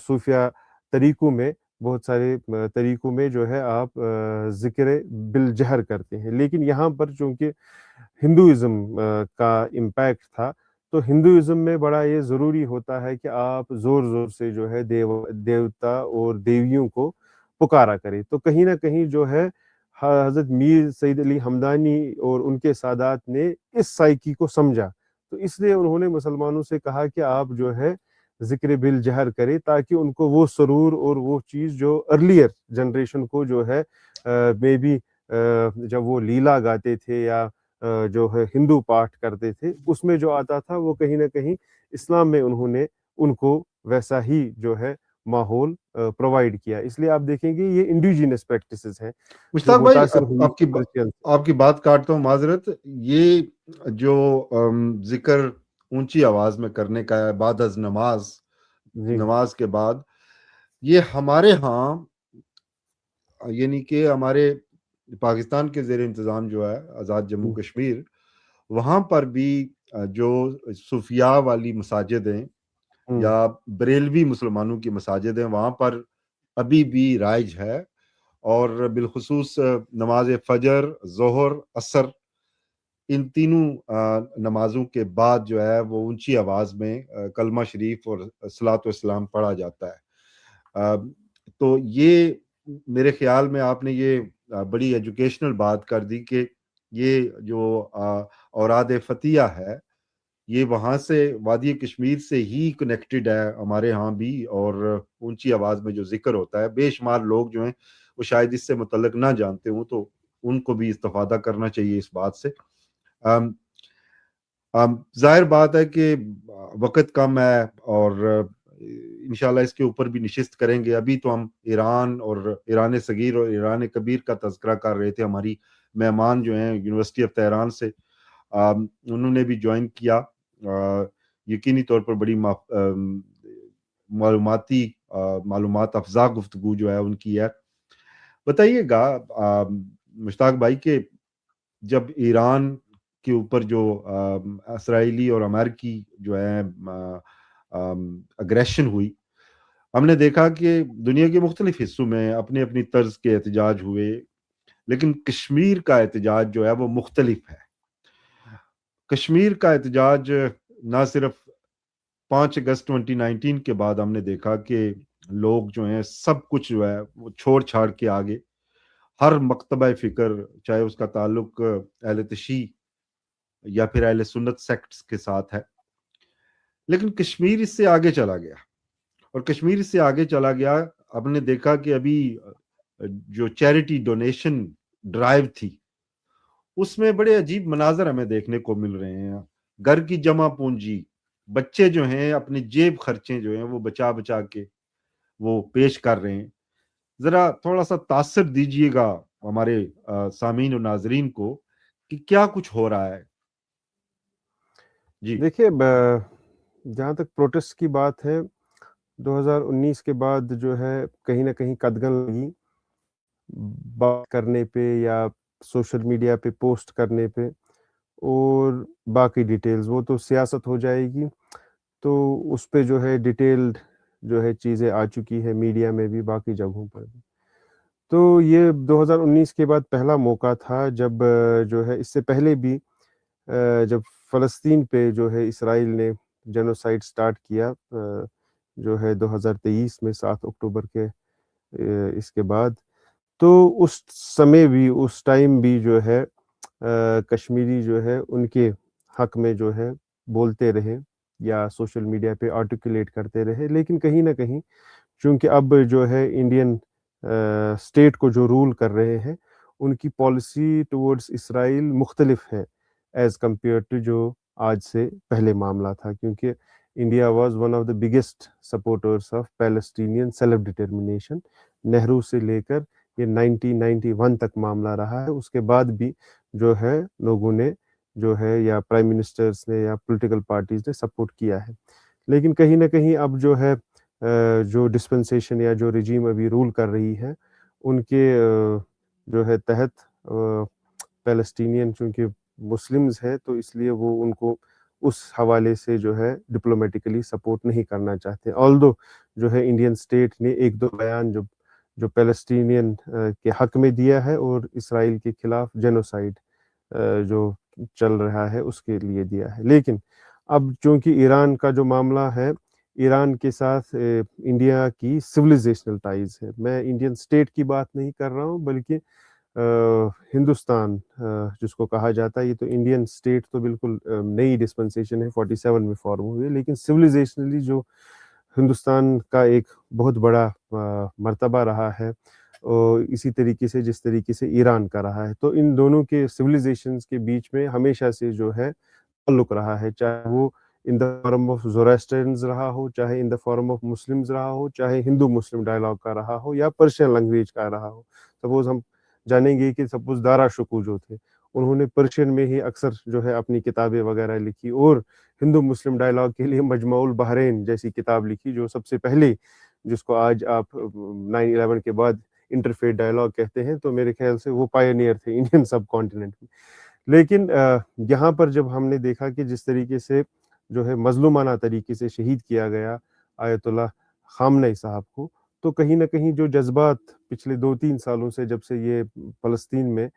Speaker 4: صوفیہ طریقوں میں بہت سارے طریقوں میں جو ہے آپ ذکر بالجہر کرتے ہیں، لیکن یہاں پر چونکہ ہندوازم کا امپیکٹ تھا تو ہندوازم میں بڑا یہ ضروری ہوتا ہے کہ آپ زور زور سے جو ہے دیوتا اور دیویوں کو پکارا کرے، تو کہیں نہ کہیں جو ہے حضرت میر سید علی ہمدانی اور ان کے سادات نے اس سائیکی کو سمجھا، تو اس لیے انہوں نے مسلمانوں سے کہا کہ آپ جو ہے ذکر بالجہر کرے تاکہ ان کو وہ سرور اور وہ چیز جو ارلیئر جنریشن کو جو ہے مے بی جب وہ لیلا گاتے تھے یا جو ہے ہندو پاٹھ کرتے تھے اس میں جو آتا تھا وہ کہیں نہ کہیں اسلام میں انہوں نے ان کو ویسا ہی جو ہے ماحول پرووائڈ کیا، اس لیے آپ دیکھیں گے یہ انڈیجینس پریکٹسز ہیں جو
Speaker 2: مشتاق بھائی،
Speaker 4: متاثر ہوئی کرسچن سے۔
Speaker 2: آپ کی بات کاٹتا ہوں، معذرت، یہ جو ذکر اونچی آواز میں کرنے کا ہے بعد از نماز،
Speaker 4: جی
Speaker 2: نماز کے بعد، یہ ہمارے ہاں یعنی کہ ہمارے پاکستان کے زیر انتظام جو ہے آزاد جموں کشمیر، وہاں پر بھی جو صوفیاء والی مساجد ہیں یا بریلوی مسلمانوں کی مساجد ہیں وہاں پر ابھی بھی رائج ہے، اور بالخصوص نماز فجر، ظہر، عصر، ان تینوں نمازوں کے بعد جو ہے وہ اونچی آواز میں کلمہ شریف اور صلاۃ و اسلام پڑھا جاتا ہے۔ تو یہ میرے خیال میں آپ نے یہ بڑی ایجوکیشنل بات کر دی کہ یہ جو اوراد فتیہ ہے یہ وہاں سے وادی کشمیر سے ہی کنیکٹڈ ہے ہمارے ہاں بھی، اور اونچی آواز میں جو ذکر ہوتا ہے بے شمار لوگ جو ہیں وہ شاید اس سے متعلق نہ جانتے ہوں، تو ان کو بھی استفادہ کرنا چاہیے اس بات سے۔ ظاہر بات ہے کہ وقت کم ہے اور انشاءاللہ اس کے اوپر بھی نشست کریں گے۔ ابھی تو ہم ایران اور ایران صغیر اور ایران کبیر کا تذکرہ کر رہے تھے، ہماری مہمان جو ہیں یونیورسٹی آف تہران سے انہوں نے بھی جوائن کیا، یقینی طور پر بڑی معلومات افزا گفتگو جو ہے ان کی ہے۔ بتائیے گا مشتاق بھائی کہ جب ایران کے اوپر جو اسرائیلی اور امریکی جو ہے اگریشن ہوئی، ہم نے دیکھا کہ دنیا کے مختلف حصوں میں اپنی اپنی طرز کے احتجاج ہوئے، لیکن کشمیر کا احتجاج جو ہے وہ مختلف ہے۔ کشمیر کا احتجاج نہ صرف 5 اگست 2019 کے بعد ہم نے دیکھا کہ لوگ جو ہیں سب کچھ جو ہے وہ چھوڑ چھاڑ کے آگے، ہر مکتبہ فکر چاہے اس کا تعلق اہل تشیع یا پھر اہل سنت سیکٹس کے ساتھ ہے، لیکن کشمیر اس سے آگے چلا گیا، اور کشمیر اس سے آگے چلا گیا۔ ہم نے دیکھا کہ ابھی جو چیریٹی ڈونیشن ڈرائیو تھی اس میں بڑے عجیب مناظر ہمیں دیکھنے کو مل رہے ہیں۔ گھر کی جمع پونجی، بچے جو ہیں اپنے جیب خرچے جو ہیں وہ بچا بچا کے وہ پیش کر رہے ہیں۔ ذرا تھوڑا سا تاثر دیجئے گا ہمارے سامعین و ناظرین کو کہ کیا کچھ ہو رہا ہے۔ جی
Speaker 4: دیکھیے جہاں تک پروٹیسٹ کی بات ہے، 2019 کے بعد جو ہے کہیں نہ کہیں قدغن لگی بات کرنے پہ یا سوشل میڈیا پہ پوسٹ کرنے پہ، اور باقی ڈیٹیلز وہ تو سیاست ہو جائے گی، تو اس پہ جو ہے ڈیٹیلڈ جو ہے چیزیں آ چکی ہے میڈیا میں بھی باقی جگہوں پر بھی۔ تو یہ 2019 کے بعد پہلا موقع تھا جب جو ہے اس سے پہلے بھی جب فلسطین پہ جو ہے اسرائیل نے جینوسائیڈ سٹارٹ کیا جو ہے 2023 میں 7 اکتوبر کے اس کے بعد، تو اس سمے بھی اس ٹائم بھی جو ہے کشمیری جو ہے ان کے حق میں جو ہے بولتے رہے یا سوشل میڈیا پہ آرٹیکولیٹ کرتے رہے، لیکن کہیں نہ کہیں چونکہ اب جو ہے انڈین اسٹیٹ کو جو رول کر رہے ہیں ان کی پالیسی ٹورڈز اسرائیل مختلف ہے ایز کمپیئر ٹو جو آج سے پہلے معاملہ تھا، کیونکہ India was one of the biggest supporters of Palestinian self determination. Nehru سے لے کر یہ 1991 تک معاملہ رہا ہے. اس کے بعد بھی جو ہے لوگوں نے جو ہے یا پرائم منسٹرز نے یا پولیٹیکل پارٹیز نے سپورٹ کیا ہے. لیکن کہیں نہ کہیں اب جو ہے جو ڈسپنسیشن یا جو رجیم ابھی رول کر رہی ہے ان کے جو ہے تحت پیلسٹینین چونکہ مسلمز ہے تو اس لیے وہ ان کو اس حوالے سے جو ہے ڈپلومیٹیکلی سپورٹ نہیں کرنا چاہتے. آلدو جو ہے انڈین اسٹیٹ نے ایک دو بیان جو پیلسٹینین کے حق میں دیا ہے اور اسرائیل کے خلاف جینوسائیڈ جو چل رہا ہے اس کے لیے دیا ہے. لیکن اب چونکہ ایران کا جو معاملہ ہے، ایران کے ساتھ انڈیا کی سویلائزیشنل ٹائز ہے. میں انڈین اسٹیٹ کی بات نہیں کر رہا ہوں بلکہ ہندوستان جس کو کہا جاتا ہے، یہ تو انڈین اسٹیٹ تو بالکل نئی ڈسپنسیشن ہے 47 میں فارم ہوئی ہے، لیکن سویلائزیشنلی جو ہندوستان کا ایک بہت بڑا مرتبہ رہا ہے اسی طریقے سے جس طریقے سے ایران کا رہا ہے، تو ان دونوں کے سویلائزیشنز کے بیچ میں ہمیشہ سے جو ہے تعلق رہا ہے، چاہے وہ ان دا فارم آف زوراسٹرنز رہا ہو، چاہے ان دا فارم آف مسلمز رہا ہو، چاہے ہندو مسلم ڈائلاگ کا رہا ہو یا پرشین لینگویج کا رہا ہو. سپوز ہم جانیں گے کہ سپوز دارا شکو جو تھے انہوں نے پرشین میں ہی اکثر جو ہے اپنی کتابیں وغیرہ لکھی، اور ہندو مسلم ڈائلاگ کے لیے مجمع البحرین جیسی کتاب لکھی جو سب سے پہلے، جس کو آج آپ 9/11 کے بعد انٹرفیتھ ڈائلاگ کہتے ہیں، تو میرے خیال سے وہ پائنیئر تھے انڈین سب کانٹیننٹ میں. لیکن یہاں پر جب ہم نے دیکھا کہ جس طریقے سے جو ہے مظلومانہ طریقے سے شہید کیا گیا آیت اللہ خامنئی صاحب کو، تو کہیں نہ کہیں جو جذبات پچھلے 2-3 سالوں سے جب سے یہ فلسطین میں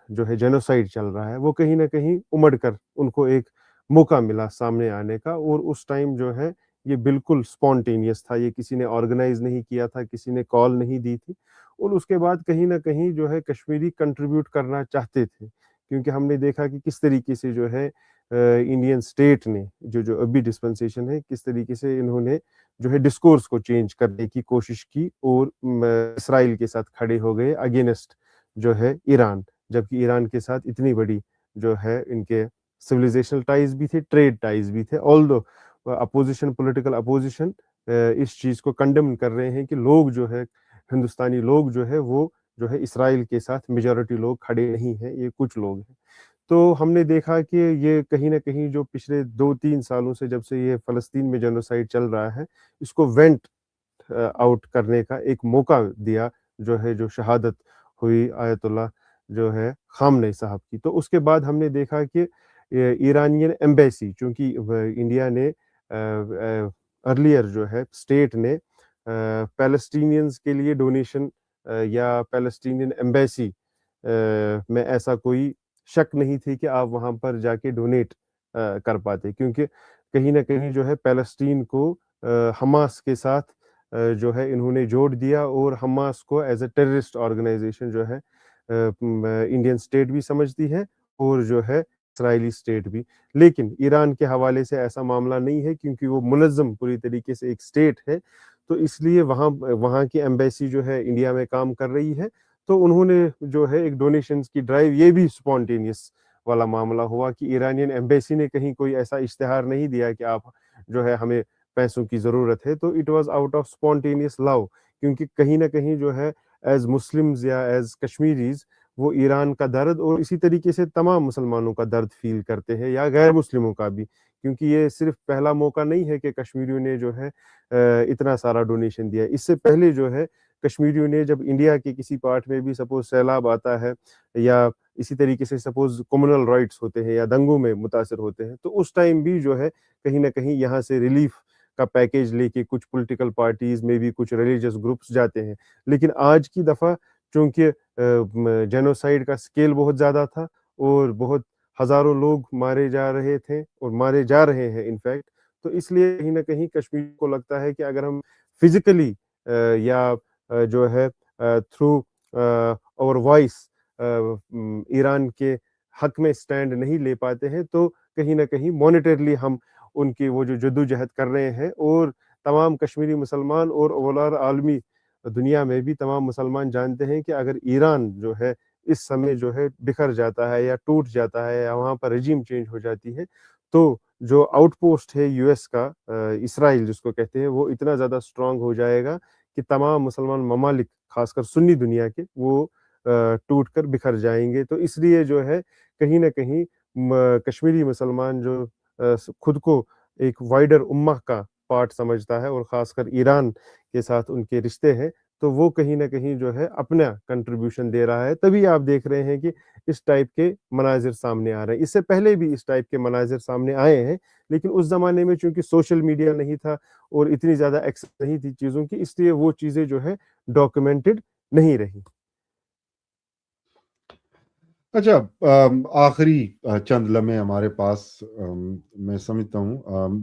Speaker 4: جو ہے جینوسائیڈ چل رہا ہے وہ کہیں نہ کہیں امڑ کر ان کو ایک موقع ملا سامنے آنے کا، اور اس ٹائم جو ہے یہ بالکل سپونٹینیس تھا، یہ کسی نے آرگنائز نہیں کیا تھا، کسی نے کال نہیں دی تھی. اور اس کے بعد کہیں نہ کہیں جو ہے کشمیری کنٹریبیوٹ کرنا چاہتے تھے، کیونکہ ہم نے دیکھا کہ کس طریقے سے جو ہے انڈین اسٹیٹ نے جو ابھی ڈسپنسیشن ہے کس طریقے سے انہوں نے جو ہے ڈسکورس کو چینج کرنے کی کوشش کی اور اسرائیل کے ساتھ کھڑے ہو گئے اگینسٹ جو ہے ایران، جبکہ ایران کے ساتھ اتنی بڑی جو ہے ان کے سویلائزیشنل ٹائز بھی تھے، ٹریڈ ٹائز بھی تھے. آلدو اپوزیشن پولیٹیکل اپوزیشن اس چیز کو کنڈم کر رہے ہیں کہ لوگ جو ہے ہندوستانی لوگ جو ہے وہ جو ہے اسرائیل کے ساتھ میجورٹی لوگ کھڑے نہیں ہیں، یہ کچھ لوگ ہیں. تو ہم نے دیکھا کہ یہ کہیں نہ کہیں جو پچھلے 2-3 سالوں سے جب سے یہ فلسطین میں جینوسائیڈ چل رہا ہے اس کو وینٹ آؤٹ کرنے کا ایک موقع دیا جو ہے جو شہادت ہوئی آیت اللہ جو ہے خامنئی صاحب کی. تو اس کے بعد ہم نے دیکھا کہ ایرانین ایمبیسی، چونکہ انڈیا نے ارلیئر جو ہے اسٹیٹ نے پیلسٹینینز کے لیے ڈونیشن یا پیلسٹینین ایمبیسی میں ایسا کوئی شک نہیں تھی کہ آپ وہاں پر جا کے ڈونیٹ کر پاتے، کیونکہ کہیں نہ کہیں جو ہے پیلسٹین کو حماس کے ساتھ جو ہے انہوں نے جوڑ دیا، اور حماس کو ایز اے ٹیررسٹ آرگنائزیشن جو ہے انڈین اسٹیٹ بھی سمجھتی ہے اور جو ہے اسرائیلی اسٹیٹ بھی. لیکن ایران کے حوالے سے ایسا معاملہ نہیں ہے، کیونکہ وہ منظم پوری طریقے سے ایک اسٹیٹ ہے، تو اس لیے وہاں کی ایمبیسی جو ہے انڈیا میں کام کر رہی ہے. تو انہوں نے جو ہے ایک ڈونیشنز کی ڈرائیو، یہ بھی سپونٹینیس والا معاملہ ہوا کہ ایرانین ایمبیسی نے کہیں کوئی ایسا اشتہار نہیں دیا کہ آپ جو ہے ہمیں پیسوں کی ضرورت ہے، تو اٹ واز آؤٹ آف سپونٹینیس لو، کیونکہ کہیں نہ کہیں جو ہے ایز مسلمز یا ایز کشمیریز وہ ایران کا درد اور اسی طریقے سے تمام مسلمانوں کا درد فیل کرتے ہیں یا غیر مسلموں کا بھی، کیونکہ یہ صرف پہلا موقع نہیں ہے کہ کشمیریوں نے جو ہے اتنا سارا ڈونیشن دیا. اس سے پہلے جو ہے کشمیریوں نے جب انڈیا کے کسی پارٹ میں بھی سپوز سیلاب آتا ہے یا اسی طریقے سے سپوز کمیونل رائٹس ہوتے ہیں یا دنگوں میں متاثر ہوتے ہیں، تو اس ٹائم بھی جو ہے کہیں نہ کہیں یہاں سے ریلیف کا پیکیج لے کے کچھ پولیٹیکل پارٹیز میں بھی کچھ ریلیجس گروپس جاتے ہیں. لیکن آج کی دفعہ چونکہ جینوسائیڈ کا سکیل بہت زیادہ تھا اور بہت ہزاروں لوگ مارے جا رہے تھے اور مارے جا رہے ہیں انفیکٹ، تو اس لیے کہیں نہ کہیں کشمیر کو لگتا ہے کہ اگر ہم فزیکلی یا جو ہے تھرو اور وائس ایران کے حق میں سٹینڈ نہیں لے پاتے ہیں، تو کہیں نہ کہیں مانیٹرلی ہم ان کی وہ جو جدوجہد کر رہے ہیں، اور تمام کشمیری مسلمان اور اوولار عالمی دنیا میں بھی تمام مسلمان جانتے ہیں کہ اگر ایران جو ہے اس سمے جو ہے بکھر جاتا ہے یا ٹوٹ جاتا ہے یا وہاں پر رجیم چینج ہو جاتی ہے، تو جو آؤٹ پوسٹ ہے یو ایس کا، اسرائیل جس کو کہتے ہیں، وہ اتنا زیادہ اسٹرانگ ہو جائے گا کہ تمام مسلمان ممالک خاص کر سنی دنیا کے وہ ٹوٹ کر بکھر جائیں گے۔ تو اس لیے جو ہے کہیں نہ کہیں کشمیری مسلمان جو خود کو ایک وائڈر امہ کا پارٹ سمجھتا ہے، اور خاص کر ایران کے ساتھ ان کے رشتے ہیں، تو وہ کہیں نہ کہیں جو ہے اپنا کنٹریبیوشن دے رہا ہے۔ تبھی آپ دیکھ رہے ہیں کہ اس ٹائپ کے مناظر سامنے آ رہے ہیں۔ اس سے پہلے بھی اس ٹائپ کے مناظر سامنے آئے ہیں، لیکن اس زمانے میں چونکہ سوشل میڈیا نہیں تھا اور اتنی زیادہ ایکسس نہیں تھی چیزوں کی، اس لیے وہ چیزیں جو ہے ڈاکومنٹڈ نہیں رہی۔
Speaker 2: اچھا، آخری چند لمحے ہمارے پاس، میں سمجھتا ہوں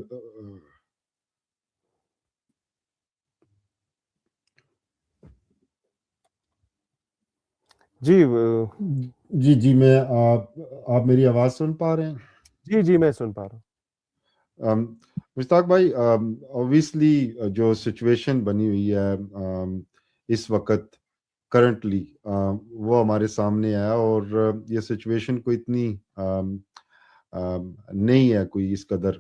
Speaker 4: جی
Speaker 2: جی میں آپ میری آواز سن پا رہے ہیں؟
Speaker 4: جی میں سن پا رہا ہوں۔
Speaker 2: مشتاق بھائی، اوبیسلی جو سچویشن بنی ہوئی ہے اس وقت کرنٹلی، وہ ہمارے سامنے آیا، اور یہ سچویشن کو اتنی نہیں ہے کوئی اس قدر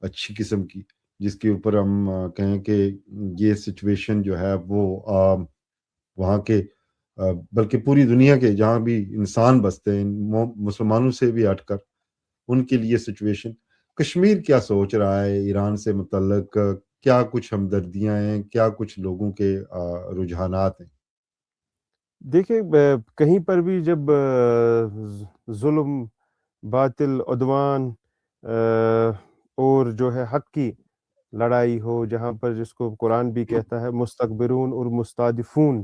Speaker 2: اچھی قسم کی جس کے اوپر ہم کہیں کہ یہ سچویشن جو ہے وہ وہاں کے بلکہ پوری دنیا کے جہاں بھی انسان بستے ہیں مسلمانوں سے بھی ہٹ کر، ان کے لیے سچویشن، کشمیر کیا سوچ رہا ہے ایران سے متعلق، کیا کچھ ہمدردیاں ہیں، کیا کچھ لوگوں کے رجحانات ہیں؟
Speaker 4: دیکھیں، کہیں پر بھی جب ظلم، باطل، عدوان اور جو ہے حق کی لڑائی ہو، جہاں پر جس کو قرآن بھی کہتا ہے مستکبرون اور مستضعفون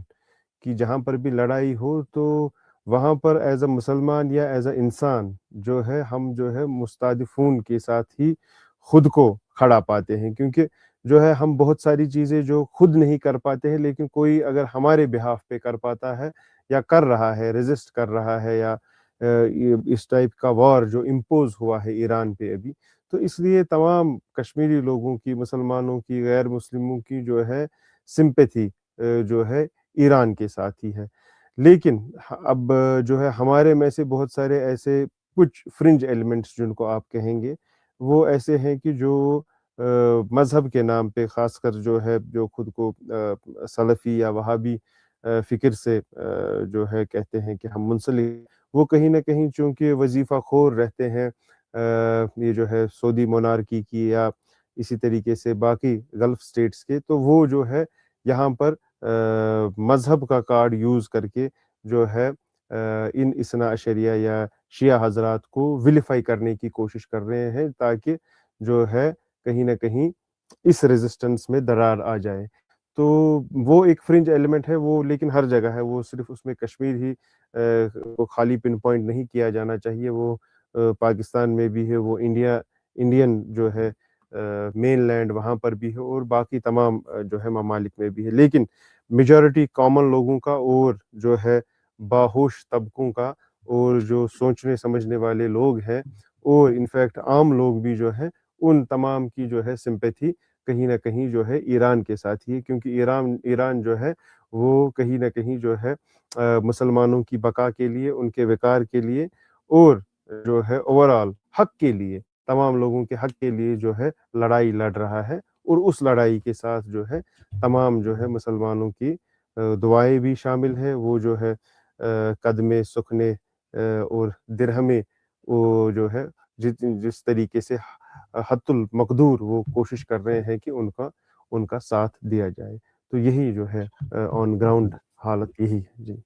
Speaker 4: کی جہاں پر بھی لڑائی ہو، تو وہاں پر ایز اے مسلمان یا ایز اے انسان جو ہے ہم جو ہے مستضعفون کے ساتھ ہی خود کو کھڑا پاتے ہیں، کیونکہ جو ہے ہم بہت ساری چیزیں جو خود نہیں کر پاتے ہیں، لیکن کوئی اگر ہمارے بہاف پہ کر پاتا ہے یا کر رہا ہے، ریزسٹ کر رہا ہے، یا اس ٹائپ کا وار جو امپوز ہوا ہے ایران پہ ابھی، تو اس لیے تمام کشمیری لوگوں کی، مسلمانوں کی، غیر مسلموں کی جو ہے سمپیتھی جو ہے ایران کے ساتھ ہی ہے۔ لیکن اب جو ہے ہمارے میں سے بہت سارے ایسے کچھ فرنج ایلیمنٹس جن کو آپ کہیں گے، وہ ایسے ہیں کہ جو مذہب کے نام پہ، خاص کر جو ہے جو خود کو سلفی یا وہابی فکر سے جو ہے کہتے ہیں کہ ہم منسلک، وہ کہیں نہ کہیں چونکہ وظیفہ خور رہتے ہیں یہ جو ہے سعودی مونارکی کی یا اسی طریقے سے باقی گلف سٹیٹس کے، تو وہ جو ہے یہاں پر مذہب کا کارڈ یوز کر کے جو ہے ان اثنا عشریہ یا شیعہ حضرات کو ولیفائی کرنے کی کوشش کر رہے ہیں، تاکہ جو ہے کہیں نہ کہیں اس ریزسٹنس میں درار آ جائے۔ تو وہ ایک فرنج ایلیمنٹ ہے، وہ لیکن ہر جگہ ہے، وہ صرف اس میں کشمیر ہی کو خالی پن پوائنٹ نہیں کیا جانا چاہیے، وہ پاکستان میں بھی ہے، وہ انڈین جو ہے مین لینڈ وہاں پر بھی ہے، اور باقی تمام جو ہے ممالک میں بھی ہے۔ لیکن میجورٹی کامن لوگوں کا اور جو ہے باہوش طبقوں کا اور جو سوچنے سمجھنے والے لوگ ہیں، اور انفیکٹ عام لوگ بھی جو ہے، ان تمام کی جو ہے سمپیتھی کہیں نہ کہیں جو ہے ایران کے ساتھ ہی ہے، کیونکہ ایران جو ہے وہ کہیں نہ کہیں جو ہے مسلمانوں کی بقا کے لیے، ان کے وقار کے لیے، اور جو ہے اوورال حق کے لیے، تمام لوگوں کے حق کے لیے جو ہے لڑائی لڑ رہا ہے، اور اس لڑائی کے ساتھ جو ہے تمام جو ہے مسلمانوں کی دعائیں بھی شامل ہے، وہ جو ہے قدمے، سکھنے اور درہمیں، وہ جو ہے جس طریقے سے حت المقدور وہ کوشش کر رہے ہیں کہ ان کا ساتھ دیا جائے۔ تو یہی جو ہے آن گراؤنڈ حالت یہی ہے۔ جی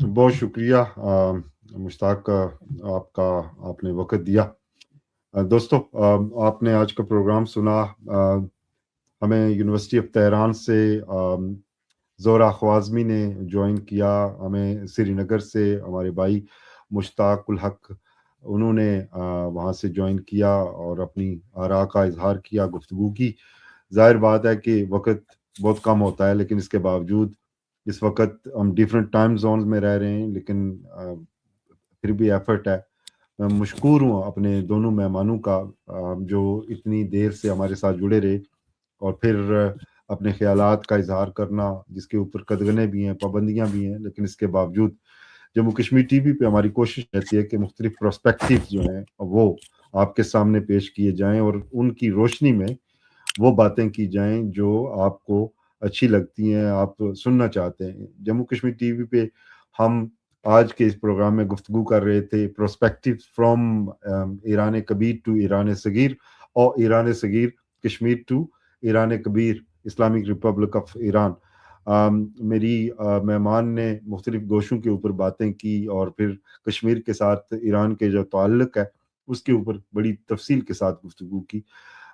Speaker 2: بہت شکریہ مشتاق، آپ نے وقت دیا۔ دوستو، آپ نے آج کا پروگرام سنا۔ ہمیں یونیورسٹی آف تہران سے زورا خوازمی نے جوائن کیا، ہمیں سری نگر سے ہمارے بھائی مشتاق الحق، انہوں نے وہاں سے جوائن کیا اور اپنی آراء کا اظہار کیا، گفتگو کی۔ ظاہر بات ہے کہ وقت بہت کم ہوتا ہے، لیکن اس کے باوجود اس وقت ہم ڈیفرنٹ ٹائم زونز میں رہ رہے ہیں، لیکن پھر بھی ایفرٹ ہے. میں مشکور ہوں اپنے دونوں مہمانوں کا جو اتنی دیر سے ہمارے ساتھ جڑے رہے اور پھر اپنے خیالات کا اظہار کرنا، جس کے اوپر قدغنیں بھی ہیں، پابندیاں بھی ہیں، لیکن اس کے باوجود جموں کشمیر ٹی وی پہ ہماری کوشش رہتی ہے کہ مختلف پرسپیکٹیوز جو ہیں وہ آپ کے سامنے پیش کیے جائیں اور ان کی روشنی میں وہ باتیں کی جائیں جو آپ کو اچھی لگتی ہیں، آپ سننا چاہتے ہیں. جموں کشمیر ٹی وی پہ ہم آج کے اس پروگرام میں گفتگو کر رہے تھے پروسپیکٹیو فرام ایران کبیر ٹو ایران صغیر اور ایران صغیر کشمیر ٹو ایران کبیر اسلامک ریپبلک آف ایران. میری مہمان نے مختلف گوشوں کے اوپر باتیں کی اور پھر کشمیر کے ساتھ ایران کے جو تعلق ہے اس کے اوپر بڑی تفصیل کے ساتھ گفتگو کی.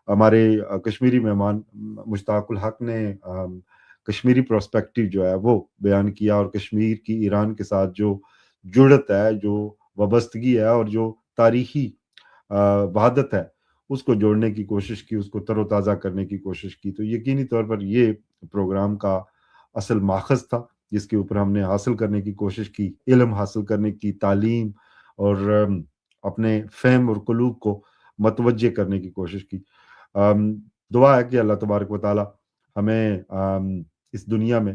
Speaker 2: ہمارے کشمیری مہمان مشتاق الحق نے کشمیری پرسپیکٹیو جو ہے وہ بیان کیا اور کشمیر کی ایران کے ساتھ جو جڑت ہے، جو وابستگی ہے اور جو تاریخی وحدت ہے اس کو جوڑنے کی کوشش کی، اس کو تر و تازہ کرنے کی کوشش کی. تو یقینی طور پر یہ پروگرام کا اصل ماخذ تھا جس کے اوپر ہم نے حاصل کرنے کی کوشش کی، علم حاصل کرنے کی، تعلیم اور اپنے فہم اور قلوب کو متوجہ کرنے کی کوشش کی. دعا ہے کہ اللہ تبارک و تعالی ہمیں اس دنیا میں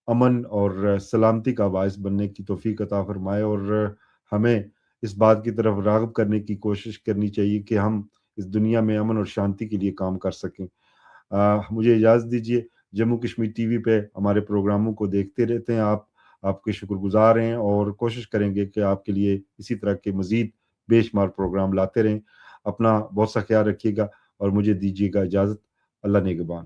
Speaker 2: امن اور سلامتی کا باعث بننے کی توفیق عطا فرمائے، اور ہمیں اس بات کی طرف راغب کرنے کی کوشش کرنی چاہیے کہ ہم اس دنیا میں امن اور شانتی کے لیے کام کر سکیں. مجھے اجازت دیجیے. جموں کشمیر ٹی وی پہ ہمارے پروگراموں کو دیکھتے رہتے ہیں، آپ کے شکر گزار ہیں اور کوشش کریں گے کہ آپ کے لیے اسی طرح کے مزید بے شمار پروگرام لاتے رہیں. اپنا بہت سا خیال رکھیے گا اور مجھے دیجیے گا اجازت. اللہ نگہبان.